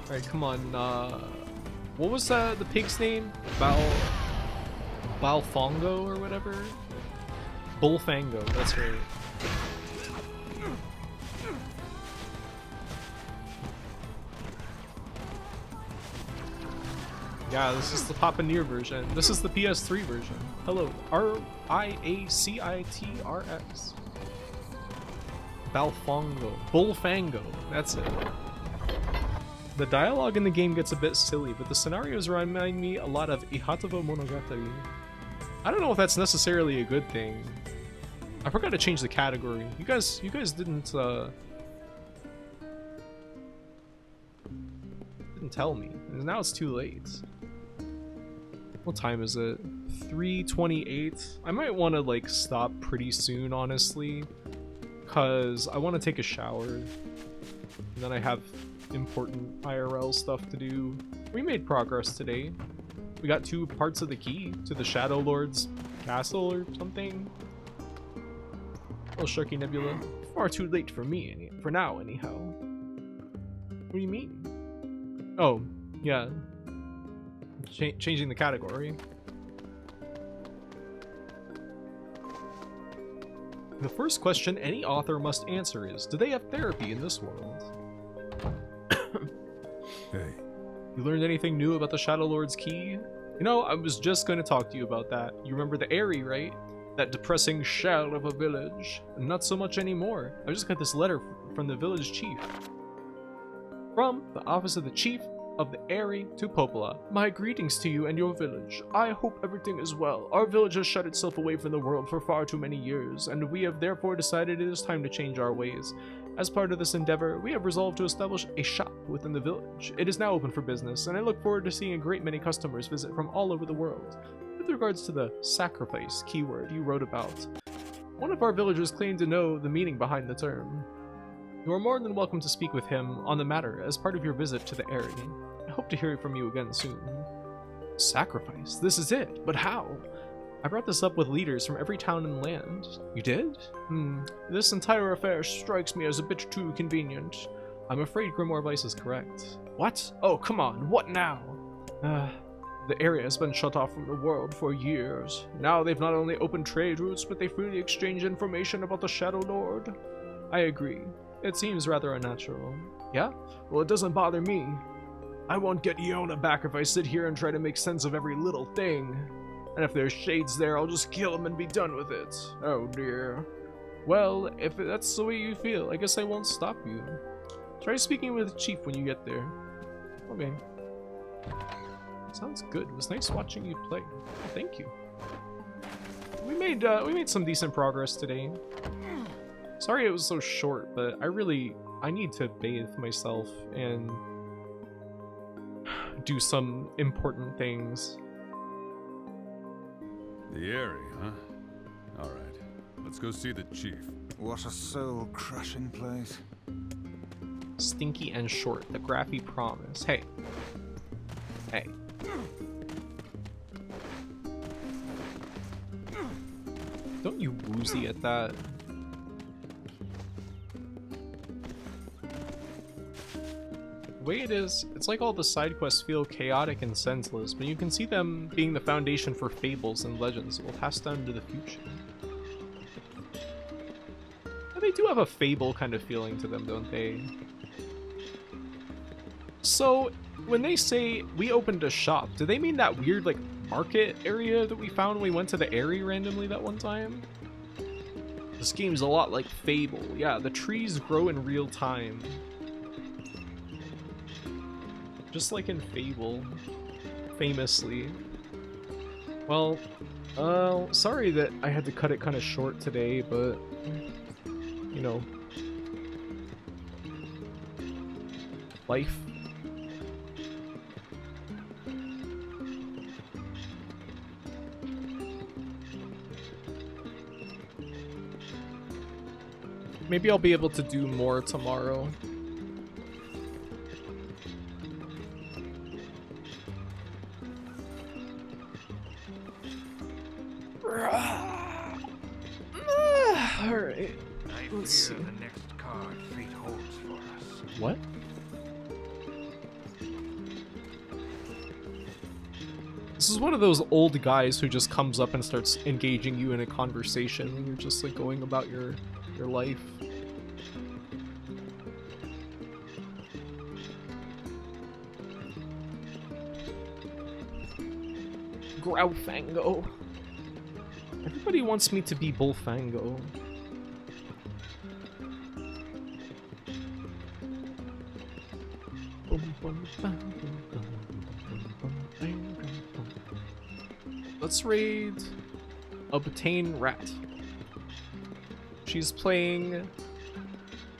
Alright, come on, what was the pig's name? Balfongo or whatever? Bullfango, that's right. Yeah, this is the Papa NieR version. This is the PS3 version. Hello, RIACITRX. Bullfango. That's it. The dialogue in the game gets a bit silly, but the scenarios remind me a lot of Ihatovo Monogatari. I don't know if that's necessarily a good thing. I forgot to change the category. You guys didn't tell me. And now it's too late. What time is it? 3:28. I might want to like stop pretty soon, honestly, cause I want to take a shower. And then I have important IRL stuff to do. We made progress today. We got 2 parts of the key to the Shadow Lord's castle or something. Oh, Sharky Nebula. Far too late for me, for now, anyhow. What do you mean? Oh, yeah. Changing the category. The first question any author must answer is, do they have therapy in this world? Hey. You learned anything new about the Shadow Lord's key? You know, I was just going to talk to you about that. You remember the Aerie, right? That depressing shell of a village. Not so much anymore. I just got this letter from the village chief. From the office of the chief of the Aerie to Popola. My greetings to you and your village. I hope everything is well. Our village has shut itself away from the world for far too many years, and we have therefore decided it is time to change our ways. As part of this endeavor, we have resolved to establish a shop within the village. It is now open for business, and I look forward to seeing a great many customers visit from all over the world. With regards to the sacrifice keyword you wrote about, one of our villagers claimed to know the meaning behind the term. You are more than welcome to speak with him on the matter as part of your visit to the Aerie. I hope to hear from you again soon. Sacrifice? This is it, but how? I brought this up with leaders from every town and land. You did? This entire affair strikes me as a bit too convenient. I'm afraid Grimoire Vice is correct. What? Oh, come on, what now? The area has been shut off from the world for years. Now they've not only opened trade routes, but they freely exchange information about the Shadow Lord. I agree. It seems rather unnatural. Yeah? Well, it doesn't bother me. I won't get Iona back if I sit here and try to make sense of every little thing. And if there's shades there, I'll just kill him and be done with it. Oh dear. Well, if that's the way you feel, I guess I won't stop you. Try speaking with the chief when you get there. Okay. Sounds good. It was nice watching you play. Thank you. We made some decent progress today. Sorry it was so short, but I need to bathe myself and do some important things. The Aerie, huh? Alright. Let's go see the chief. What a soul-crushing place. Stinky and short, the Graphy promise. Hey. Hey. Don't you woozy at that. The way it is, it's like all the side quests feel chaotic and senseless, but you can see them being the foundation for fables and legends that will pass down into the future. And they do have a fable kind of feeling to them, don't they? So, when they say we opened a shop, do they mean that weird, like, market area that we found when we went to the Aerie randomly that one time? This game's a lot like Fable. Yeah, the trees grow in real time. Just like in Fable, famously. Well, sorry that I had to cut it kind of short today, but, you know, life. Maybe I'll be able to do more tomorrow. Alright, let's see. The next card fate holds for us. What? This is one of those old guys who just comes up and starts engaging you in a conversation when you're just like going about your life. Growfango. Everybody wants me to be Bullfango. Let's raid Obtain Rat. She's playing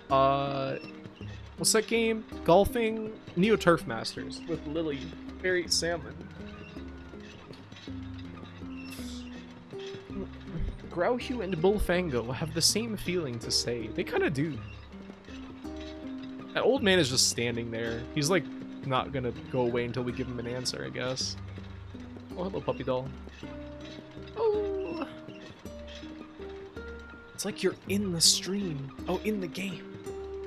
what's that game? Golfing Neo Turf Masters with Lily Berry Salmon. Growhue and Bullfango have the same feeling to say. They kind of do. That old man is just standing there. He's like not gonna go away until we give him an answer, I guess. Oh, hello, puppy doll. Oh. It's like you're in the stream. Oh, in the game.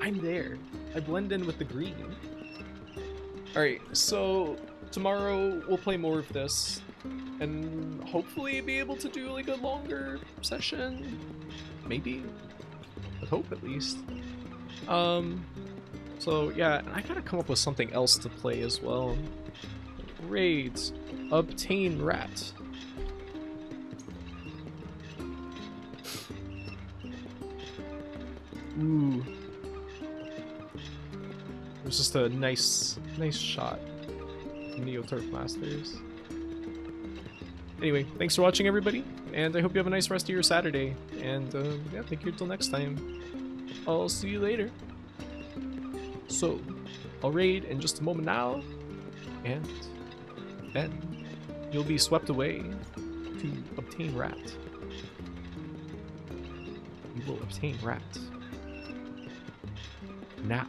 I'm there. I blend in with the green. Alright, so tomorrow we'll play more of this. And hopefully be able to do like a longer session. Maybe. I hope at least. So yeah, I gotta come up with something else to play as well. Raids. Obtain Rat. Ooh. It was just a nice shot. Neo Turf Masters. Anyway, thanks for watching, everybody, and I hope you have a nice rest of your Saturday. And yeah, thank you until next time. I'll see you later. So, I'll raid in just a moment now, and then you'll be swept away to obtain Rat. You will obtain Rat. Now.